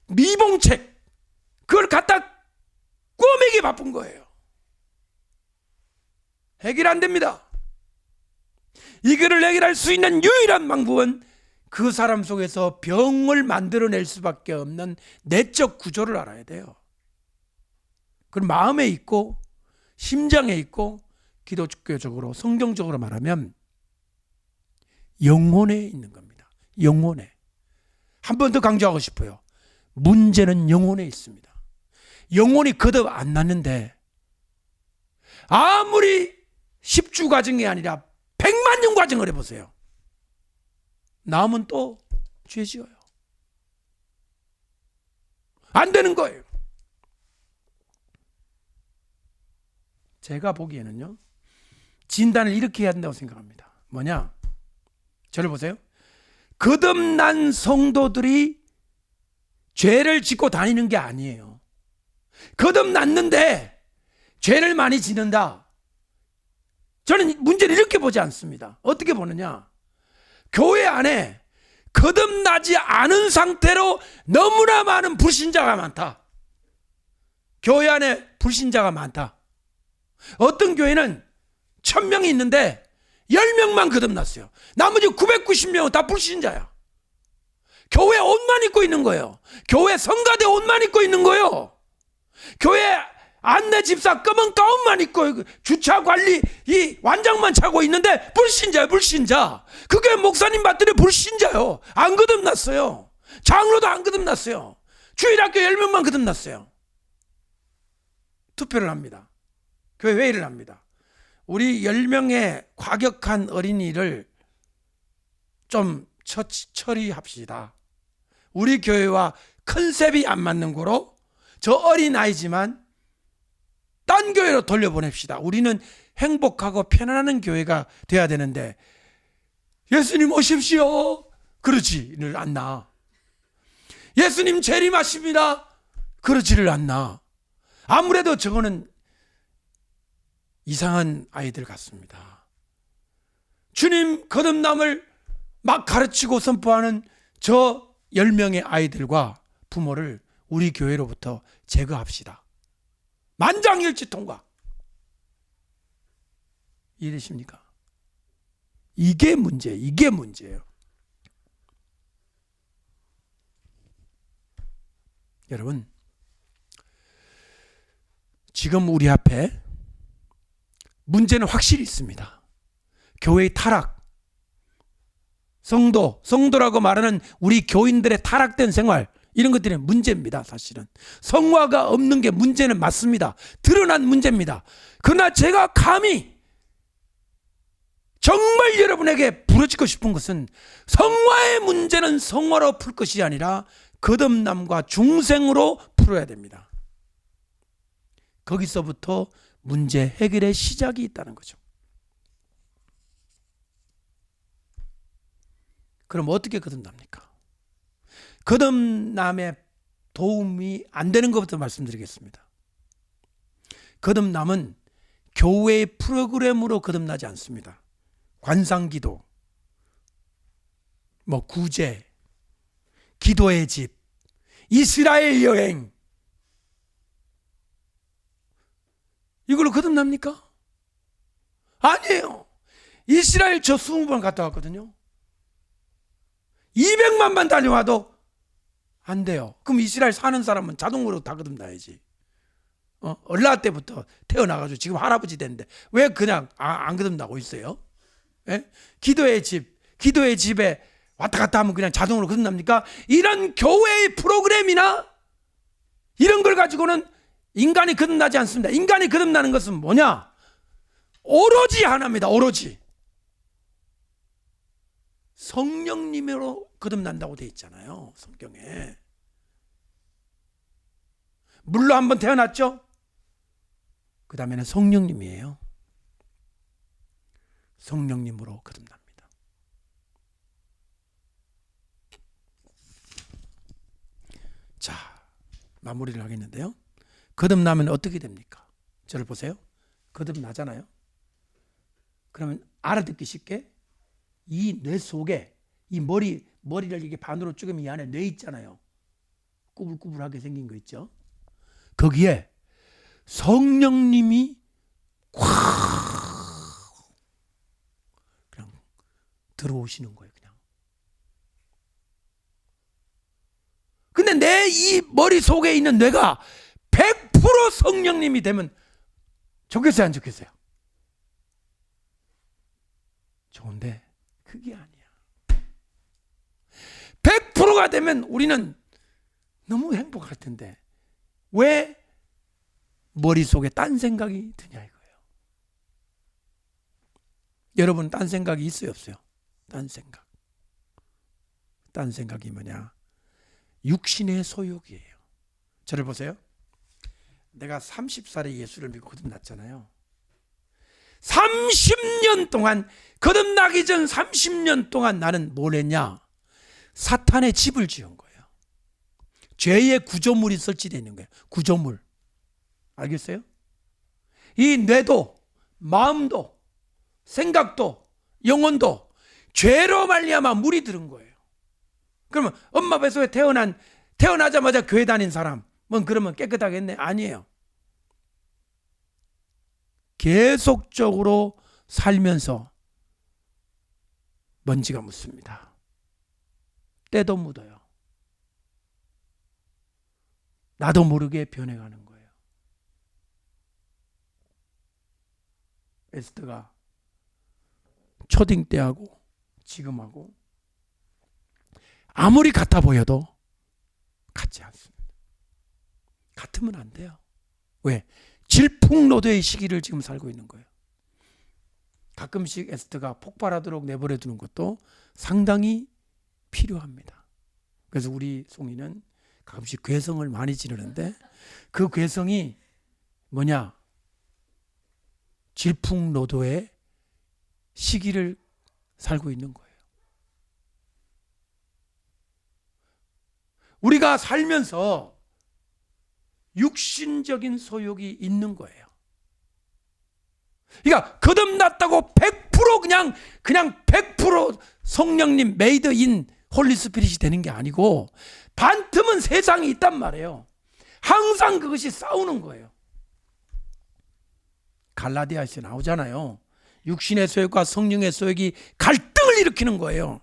미봉책 그걸 갖다 꼬매기 바쁜 거예요. 해결 안 됩니다. 이거를 해결할 수 있는 유일한 방법은 그 사람 속에서 병을 만들어낼 수밖에 없는 내적 구조를 알아야 돼요. 그럼 마음에 있고 심장에 있고 기독교적으로 성경적으로 말하면 영혼에 있는 겁니다. 영혼에. 한 번 더 강조하고 싶어요. 문제는 영혼에 있습니다. 영혼이 거듭 안 났는데 아무리 10주 과정이 아니라 100만 년 과정을 해보세요. 남은 또 죄 지어요. 안 되는 거예요. 제가 보기에는요, 진단을 이렇게 해야 된다고 생각합니다. 뭐냐? 저를 보세요. 거듭난 성도들이 죄를 짓고 다니는 게 아니에요. 거듭났는데 죄를 많이 짓는다. 저는 문제를 이렇게 보지 않습니다. 어떻게 보느냐? 교회 안에 거듭나지 않은 상태로 너무나 많은 불신자가 많다. 교회 안에 불신자가 많다. 어떤 교회는 1000명이 있는데 10명만 거듭났어요. 나머지 990명은 다 불신자야. 교회 옷만 입고 있는 거예요. 교회 성가대 옷만 입고 있는 거예요. 교회 안내 집사 검은 가운만 입고 주차 관리 이 완장만 차고 있는데 불신자예요. 불신자. 그게 목사님 봤더니 불신자요. 안 거듭났어요. 장로도 안 거듭났어요. 주일학교 10명만 거듭났어요. 투표를 합니다. 교회 회의를 합니다. 우리 10명의 과격한 어린이를 좀 처리합시다. 우리 교회와 컨셉이 안 맞는 거로 저 어린아이지만 딱 딴 교회로 돌려보냅시다. 우리는 행복하고 편안한 교회가 돼야 되는데 예수님 오십시오 그러지를 않나. 예수님 재림하십니다 그러지를 않나. 아무래도 저거는 이상한 아이들 같습니다. 주님 거듭남을 막 가르치고 선포하는 저 10명의 아이들과 부모를 우리 교회로부터 제거합시다. 만장일치 통과. 이해되십니까? 이게 문제예요. 여러분, 지금 우리 앞에 문제는 확실히 있습니다. 교회의 타락, 성도라고 말하는 우리 교인들의 타락된 생활, 이런 것들이 문제입니다. 사실은 성화가 없는 게 문제는 맞습니다. 드러난 문제입니다. 그러나 제가 감히 정말 여러분에게 부르짖고 싶은 것은 성화의 문제는 성화로 풀 것이 아니라 거듭남과 중생으로 풀어야 됩니다. 거기서부터 문제 해결의 시작이 있다는 거죠. 그럼 어떻게 거듭납니까? 거듭남에 도움이 안 되는 것부터 말씀드리겠습니다. 거듭남은 교회의 프로그램으로 거듭나지 않습니다. 관상기도, 구제, 기도의 집, 이스라엘 여행, 이걸로 거듭납니까? 아니에요. 이스라엘 저 20번 갔다 왔거든요. 200만만 달려와도 안 돼요. 그럼 이스라엘 사는 사람은 자동으로 다 거듭나야지. 얼라 때부터 태어나가지고 지금 할아버지 됐는데 왜 그냥 안 거듭나고 있어요? 예? 기도의 집에 왔다 갔다 하면 그냥 자동으로 거듭납니까? 이런 교회의 프로그램이나 이런 걸 가지고는 인간이 거듭나지 않습니다. 인간이 거듭나는 것은 뭐냐? 오로지 하나입니다. 오로지 성령님으로 거듭난다고 되어 있잖아요. 성경에. 물로 한번 태어났죠? 그 다음에는 성령님이에요. 성령님으로 거듭납니다. 자, 마무리를 하겠는데요. 거듭나면 어떻게 됩니까? 저를 보세요. 거듭나잖아요. 그러면 알아듣기 쉽게 이 뇌 속에 이 머리를 이렇게 반으로 쪼개면 이 안에 뇌 있잖아요. 꾸불꾸불하게 생긴 거 있죠. 거기에 성령님이 콱 그냥 들어오시는 거예요. 그냥. 근데 내 이 머리 속에 있는 뇌가 100% 성령님이 되면 좋겠어요, 안 좋겠어요? 좋은데 그게 아니야. 100%가 되면 우리는 너무 행복할 텐데 왜 머릿속에 딴 생각이 드냐 이거예요. 여러분 딴 생각이 있어요, 없어요? 딴 생각. 딴 생각이 뭐냐? 육신의 소욕이에요. 저를 보세요. 내가 30살에 예수를 믿고 거듭났잖아요. 30년 동안, 거듭나기 전 30년 동안 나는 뭘 했냐? 사탄의 집을 지은 거예요. 죄의 구조물이 설치되어 있는 거예요. 구조물. 알겠어요? 이 뇌도, 마음도, 생각도, 영혼도 죄로 말미암아 물이 들은 거예요. 그러면 엄마 뱃속에 태어나자마자 교회 다닌 사람, 그러면 깨끗하겠네? 아니에요. 계속적으로 살면서 먼지가 묻습니다. 때도 묻어요. 나도 모르게 변해가는 거예요. 에스더가 초딩 때하고 지금하고 아무리 같아 보여도 같지 않습니다. 같으면 안 돼요. 왜? 질풍노도의 시기를 지금 살고 있는 거예요. 가끔씩 에스더가 폭발하도록 내버려 두는 것도 상당히 필요합니다. 그래서 우리 송이는 가끔씩 괴성을 많이 지르는데 그 괴성이 뭐냐? 질풍노도의 시기를 살고 있는 거예요. 우리가 살면서 육신적인 소욕이 있는 거예요. 그러니까 거듭났다고 100% 그냥 100% 성령님 메이드 인 홀리 스피릿이 되는 게 아니고 반틈은 세상이 있단 말이에요. 항상 그것이 싸우는 거예요. 갈라디아에서 나오잖아요. 육신의 소욕과 성령의 소욕이 갈등을 일으키는 거예요.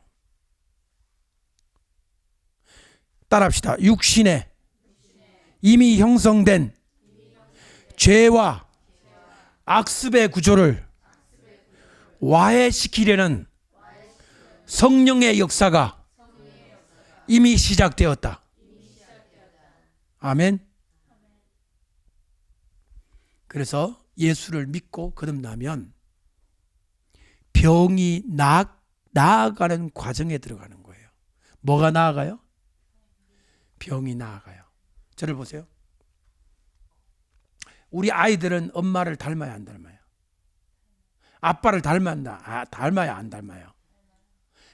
따라합시다. 육신에 이미 형성된 죄와 악습의 구조를 와해시키려는 성령의 역사가 이미 시작되었다. 아멘. 그래서 예수를 믿고 거듭나면 병이 나아가는 과정에 들어가는 거예요. 뭐가 나아가요? 병이 나아가요. 저를 보세요. 우리 아이들은 엄마를 닮아야 안 닮아요? 아빠를 닮아야 안 닮아요?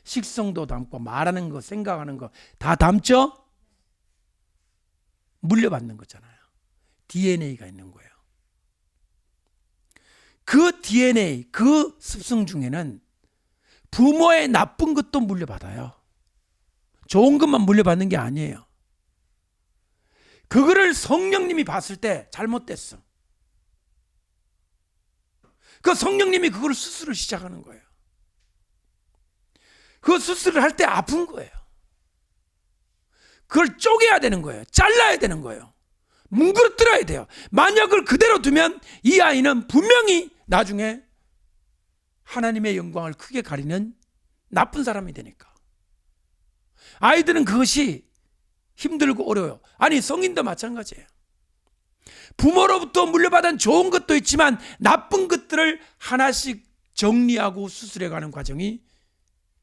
식성도 닮고 말하는 거, 생각하는 거 다 닮죠? 물려받는 거잖아요. DNA가 있는 거예요. 그 DNA, 그 습성 중에는 부모의 나쁜 것도 물려받아요. 좋은 것만 물려받는 게 아니에요. 그거를 성령님이 봤을 때 잘못됐어. 그 성령님이 그걸 수술을 시작하는 거예요. 그 수술을 할 때 아픈 거예요. 그걸 쪼개야 되는 거예요. 잘라야 되는 거예요. 뭉그러뜨려야 돼요. 만약 그걸 그대로 두면 이 아이는 분명히 나중에 하나님의 영광을 크게 가리는 나쁜 사람이 되니까. 아이들은 그것이 힘들고 어려워요. 아니, 성인도 마찬가지예요. 부모로부터 물려받은 좋은 것도 있지만 나쁜 것들을 하나씩 정리하고 수술해가는 과정이,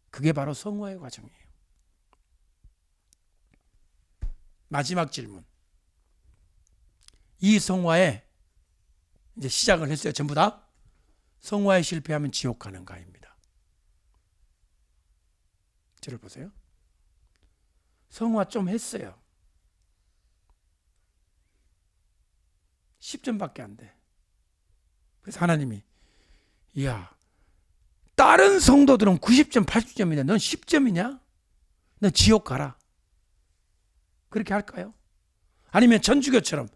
그게 바로 성화의 과정이에요. 마지막 질문. 이 성화에 이제 시작을 했어요. 전부 다. 성화에 실패하면 지옥 가는가입니다. 저를 보세요. 성화 좀 했어요. 10점밖에 안 돼. 그래서 하나님이, 이야, 다른 성도들은 90점, 80점인데 넌 10점이냐? 너 지옥 가라. 그렇게 할까요? 아니면 전주교처럼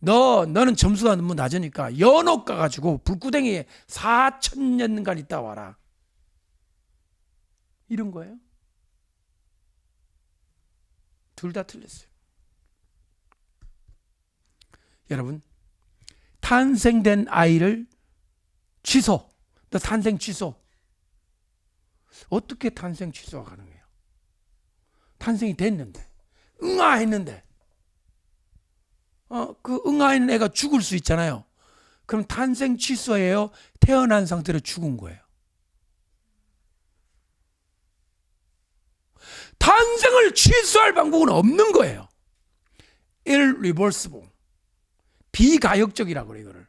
너는 점수가 너무 낮으니까 연옥 가가지고 불구덩이에 4,000년간 있다 와라. 이런 거예요? 둘 다 틀렸어요. 여러분, 탄생된 아이를 취소, 너 탄생 취소. 어떻게 탄생 취소가 가능해요? 탄생이 됐는데, 응아했는데, 그 응아했는 애가 죽을 수 있잖아요. 그럼 탄생 취소예요? 태어난 상태로 죽은 거예요? 탄생을 취소할 방법은 없는 거예요. irreversible, 비가역적이라고 그래요. 이거를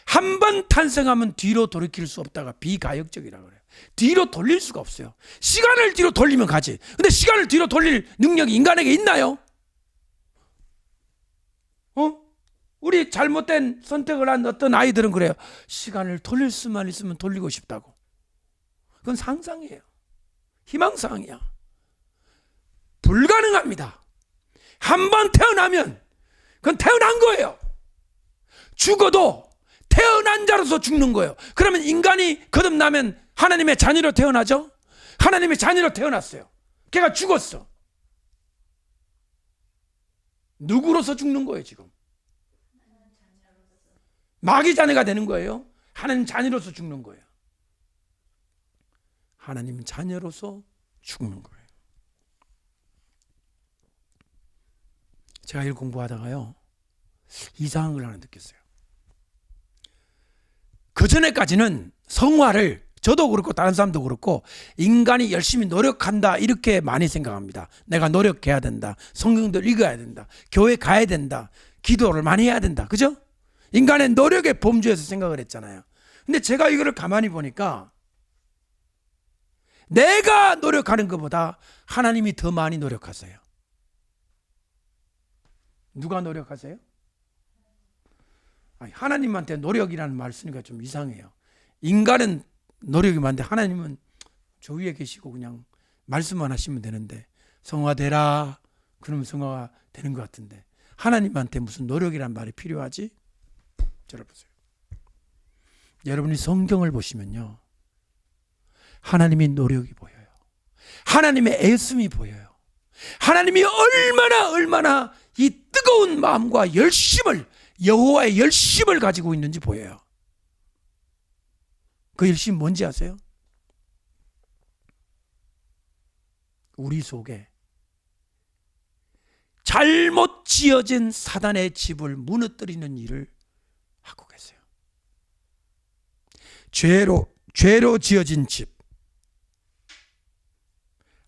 한 번 탄생하면 뒤로 돌이킬 수 없다가 비가역적이라고 그래요. 뒤로 돌릴 수가 없어요. 시간을 뒤로 돌리면 가지. 근데 시간을 뒤로 돌릴 능력이 인간에게 있나요? 우리 잘못된 선택을 한 어떤 아이들은 그래요. 시간을 돌릴 수만 있으면 돌리고 싶다고. 그건 상상이에요. 희망사항이야. 불가능합니다. 한 번 태어나면 그건 태어난 거예요. 죽어도 태어난 자로서 죽는 거예요. 그러면 인간이 거듭나면 하나님의 자녀로 태어나죠? 하나님의 자녀로 태어났어요. 걔가 죽었어. 누구로서 죽는 거예요, 지금? 마귀 자녀가 되는 거예요. 하나님 자녀로서 죽는 거예요. 하나님 자녀로서 죽는 거예요. 제가 일 공부하다가요, 이상한 걸 하나 느꼈어요. 그전에까지는 성화를, 저도 그렇고 다른 사람도 그렇고, 인간이 열심히 노력한다 이렇게 많이 생각합니다. 내가 노력해야 된다, 성경도 읽어야 된다, 교회 가야 된다, 기도를 많이 해야 된다. 그죠? 인간의 노력의 범주에서 생각을 했잖아요. 근데 제가 이거를 가만히 보니까 내가 노력하는 것보다 하나님이 더 많이 노력하세요. 누가 노력하세요? 아니, 하나님한테 노력이라는 말 쓰니까 좀 이상해요. 인간은 노력이 많은데 하나님은 저 위에 계시고 그냥 말씀만 하시면 되는데 성화되라 그러면 성화가 되는 것 같은데 하나님한테 무슨 노력이란 말이 필요하지? 들어보세요. 여러분이 성경을 보시면요, 하나님의 노력이 보여요. 하나님의 애씀이 보여요. 하나님이 얼마나 이 뜨거운 마음과 열심을, 여호와의 열심을 가지고 있는지 보여요. 그 열심이 뭔지 아세요? 우리 속에 잘못 지어진 사단의 집을 무너뜨리는 일을 하고 계세요. 죄로 지어진 집,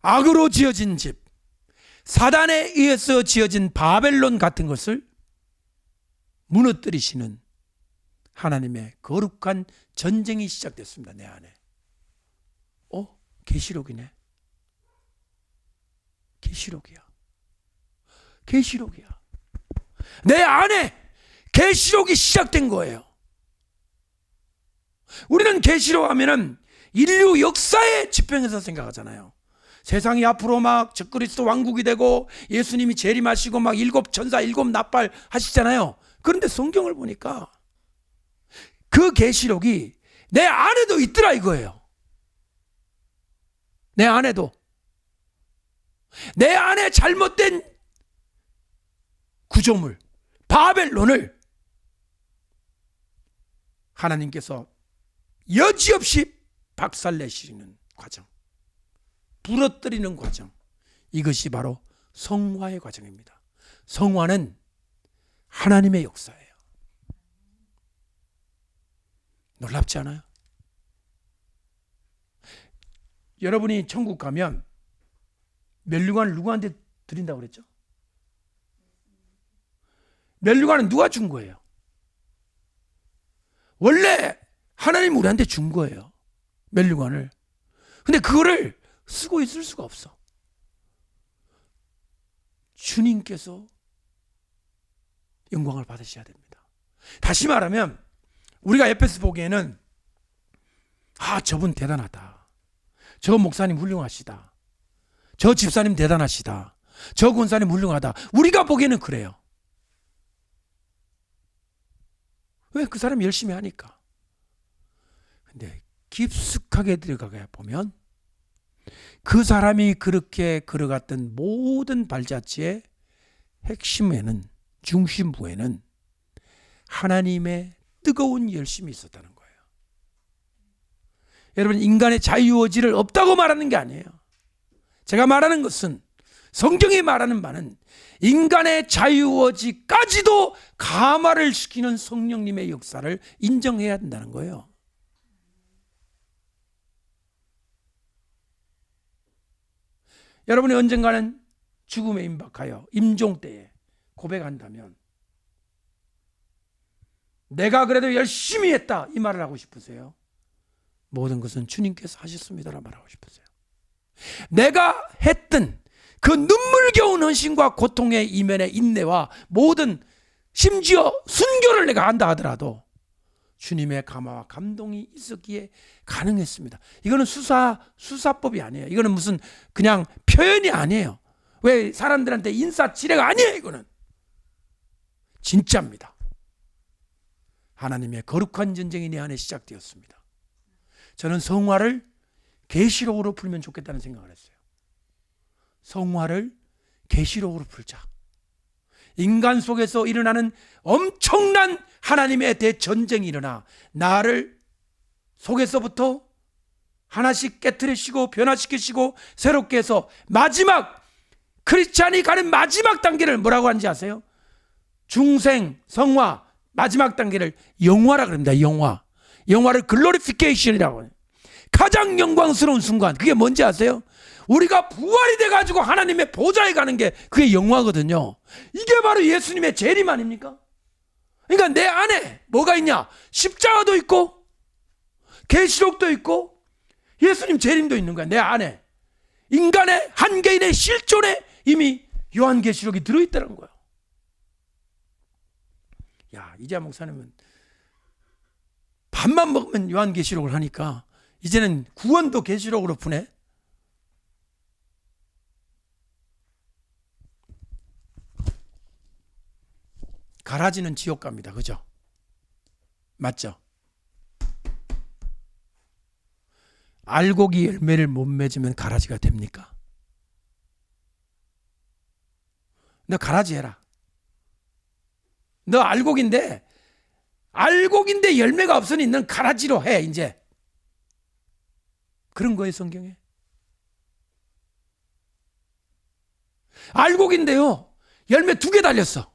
악으로 지어진 집, 사단에 의해서 지어진 바벨론 같은 것을 무너뜨리시는 하나님의 거룩한 전쟁이 시작됐습니다. 내 안에. 계시록이네. 계시록이야. 내 안에 계시록이 시작된 거예요. 우리는 계시록 하면은 인류 역사의 지평에서 생각하잖아요. 세상이 앞으로 막 적그리스도 왕국이 되고 예수님이 재림하시고 막 일곱 천사 일곱 나팔 하시잖아요. 그런데 성경을 보니까 그 계시록이 내 안에도 있더라 이거예요. 내 안에도. 내 안에 잘못된 구조물 바벨론을 하나님께서 여지없이 박살내시는 과정, 부러뜨리는 과정, 이것이 바로 성화의 과정입니다. 성화는 하나님의 역사예요. 놀랍지 않아요? 여러분이 천국 가면 면류관을 누구한테 드린다고 그랬죠? 면류관은 누가 준 거예요? 원래 하나님 우리한테 준 거예요. 면류관을. 근데 그거를 쓰고 있을 수가 없어. 주님께서 영광을 받으셔야 됩니다. 다시 말하면 우리가 에베소 보기에는 저분 대단하다, 저 목사님 훌륭하시다, 저 집사님 대단하시다, 저 권사님 훌륭하다, 우리가 보기에는 그래요. 왜? 그 사람이 열심히 하니까. 근데 깊숙하게 들어가게 보면 그 사람이 그렇게 걸어갔던 모든 발자취의 핵심에는, 중심부에는 하나님의 뜨거운 열심이 있었다는 거예요. 여러분, 인간의 자유의지를 없다고 말하는 게 아니에요. 제가 말하는 것은, 성경이 말하는 바는 인간의 자유의지까지도 감화를 시키는 성령님의 역사를 인정해야 된다는 거예요. 여러분이 언젠가는 죽음에 임박하여 임종 때에 고백한다면 내가 그래도 열심히 했다 이 말을 하고 싶으세요? 모든 것은 주님께서 하셨습니다라 말하고 싶으세요? 내가 했던 그 눈물겨운 헌신과 고통의 이면의 인내와 모든, 심지어 순교를 내가 한다 하더라도 주님의 감화와 감동이 있었기에 가능했습니다. 이거는 수사법이 아니에요. 이거는 무슨 그냥 표현이 아니에요. 왜 사람들한테 인사치레가 아니에요. 이거는 진짜입니다. 하나님의 거룩한 전쟁이 내 안에 시작되었습니다. 저는 성화를 계시록으로 풀면 좋겠다는 생각을 했어요. 성화를 계시록으로 풀자. 인간 속에서 일어나는 엄청난 하나님의 대전쟁이 일어나 나를 속에서부터 하나씩 깨트리시고 변화시키시고 새롭게 해서 마지막, 크리스찬이 가는 마지막 단계를 뭐라고 하는지 아세요? 중생, 성화, 마지막 단계를 영화라 그럽니다. 영화를 글로리피케이션이라고 해요. 가장 영광스러운 순간, 그게 뭔지 아세요? 우리가 부활이 돼가지고 하나님의 보좌에 가는 게 그게 영화거든요. 이게 바로 예수님의 재림 아닙니까? 그러니까 내 안에 뭐가 있냐? 십자가도 있고 계시록도 있고 예수님 재림도 있는 거야. 내 안에 인간의 한 개인의 실존에 이미 요한계시록이 들어있다는 거야. 야, 이제 목사님은 밥만 먹으면 요한계시록을 하니까 이제는 구원도 계시록으로 푸네. 가라지는 지옥 갑니다. 그죠? 맞죠? 알곡이 열매를 못 맺으면 가라지가 됩니까? 너 가라지 해라. 너 알곡인데 열매가 없으니 넌 가라지로 해. 이제 그런 거예요, 성경에. 알곡인데요, 열매 2개 달렸어.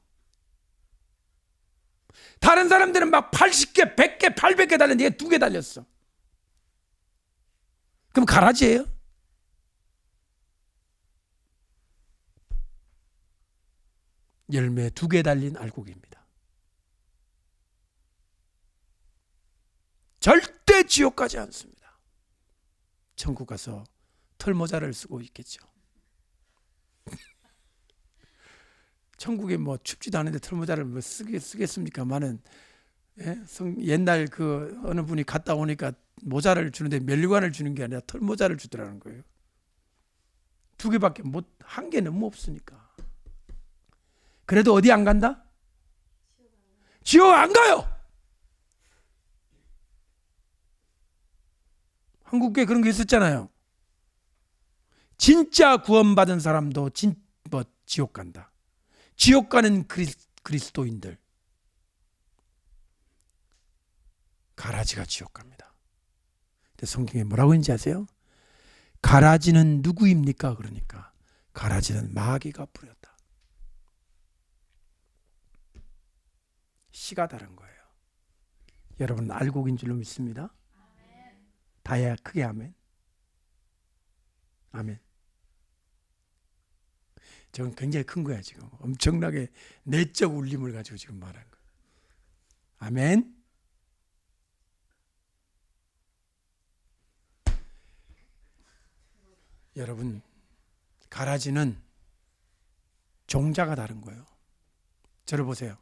다른 사람들은 막 80개, 100개, 800개 달렸는데 얘 2개 달렸어. 그럼 가라지예요? 열매 2개 달린 알곡입니다. 절대 지옥 가지 않습니다. 천국 가서 털모자를 쓰고 있겠죠. 천국에 뭐 춥지도 않은데 털모자를 뭐 쓰겠습니까만은, 예? 옛날 그 어느 분이 갔다 오니까 모자를 주는데 면류관을 주는 게 아니라 털모자를 주더라는 거예요. 2개밖에 못, 1개 너무 없으니까. 그래도 어디 안 간다? 지옥 안 가요. 한국에 그런 게 있었잖아요. 진짜 구원받은 사람도 지옥 간다. 지옥 가는 그리스도인들, 가라지가 지옥 갑니다. 근데 성경에 뭐라고 했는지 아세요? 가라지는 누구입니까? 그러니까 가라지는 마귀가 뿌렸다. 씨가 다른 거예요. 여러분 알곡인 줄로 믿습니다. 다해야 크게 아멘. 아멘. 저건 굉장히 큰 거야. 지금 엄청나게 내적 울림을 가지고 지금 말하는 거야. 아멘. 여러분, 가라지는 종자가 다른 거예요. 저를 보세요.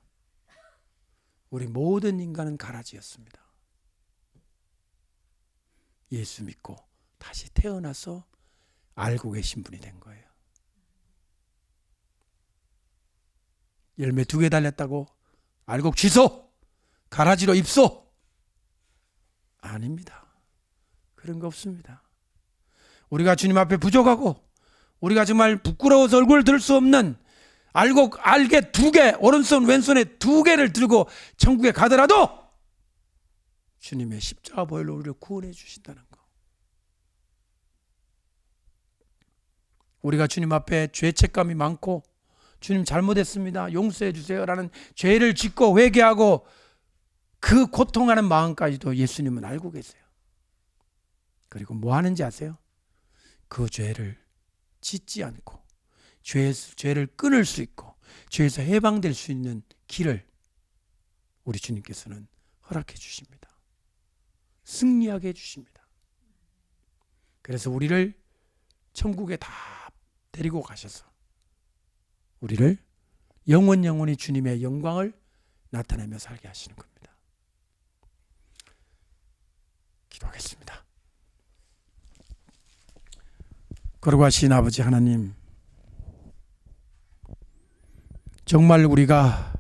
우리 모든 인간은 가라지였습니다. 예수 믿고 다시 태어나서 알고 계신 분이 된 거예요. 열매 2개 달렸다고 알곡 취소, 가라지로 입소? 아닙니다. 그런 거 없습니다. 우리가 주님 앞에 부족하고 우리가 정말 부끄러워서 얼굴을 들 수 없는 알곡 알개 2개, 오른손 왼손에 2개를 들고 천국에 가더라도 주님의 십자가 보혈로 우리를 구원해 주신다는 거. 우리가 주님 앞에 죄책감이 많고 주님 잘못했습니다, 용서해 주세요라는 죄를 짓고 회개하고 그 고통하는 마음까지도 예수님은 알고 계세요. 그리고 뭐 하는지 아세요? 그 죄를 짓지 않고 죄를 끊을 수 있고 죄에서 해방될 수 있는 길을 우리 주님께서는 허락해 주십니다. 승리하게 해주십니다. 그래서 우리를 천국에 다 데리고 가셔서 우리를 영원히 주님의 영광을 나타내며 살게 하시는 겁니다. 기도하겠습니다. 거룩하신 아버지 하나님, 정말 우리가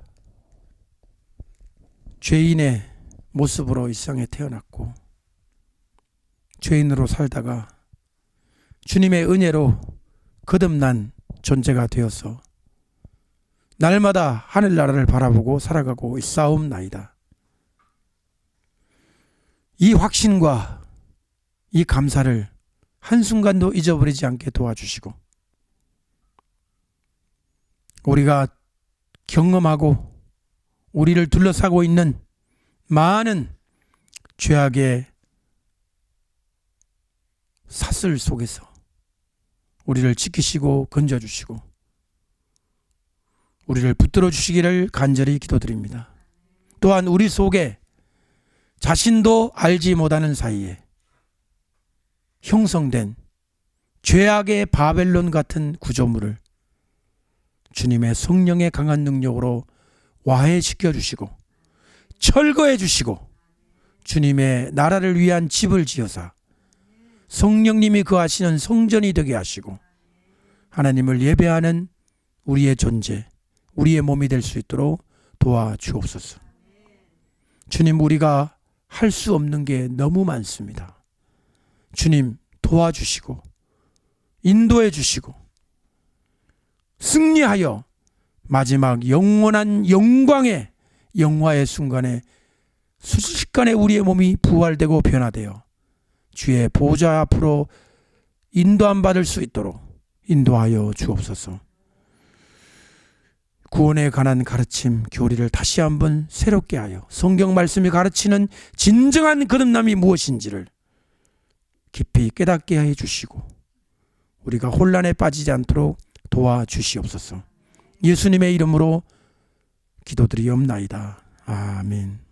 죄인의 모습으로 이 세상에 태어났고 죄인으로 살다가 주님의 은혜로 거듭난 존재가 되어서 날마다 하늘나라를 바라보고 살아가고 있사옵나이다. 이 확신과 이 감사를 한순간도 잊어버리지 않게 도와주시고 우리가 경험하고 우리를 둘러싸고 있는 많은 죄악의 사슬 속에서 우리를 지키시고 건져주시고 우리를 붙들어 주시기를 간절히 기도드립니다. 또한 우리 속에 자신도 알지 못하는 사이에 형성된 죄악의 바벨론 같은 구조물을 주님의 성령의 강한 능력으로 와해시켜 주시고 철거해 주시고 주님의 나라를 위한 집을 지어사 성령님이 거하시는 성전이 되게 하시고 하나님을 예배하는 우리의 존재, 우리의 몸이 될 수 있도록 도와주옵소서. 주님, 우리가 할 수 없는 게 너무 많습니다. 주님, 도와주시고 인도해 주시고 승리하여 마지막 영원한 영광의 영화의 순간에 순식간에 우리의 몸이 부활되고 변화되어 주의 보좌 앞으로 인도함 받을 수 있도록 인도하여 주옵소서. 구원에 관한 가르침, 교리를 다시 한번 새롭게 하여 성경 말씀이 가르치는 진정한 거듭남이 무엇인지를 깊이 깨닫게 해 주시고 우리가 혼란에 빠지지 않도록 도와주시옵소서. 예수님의 이름으로 기도드리옵나이다. 아멘.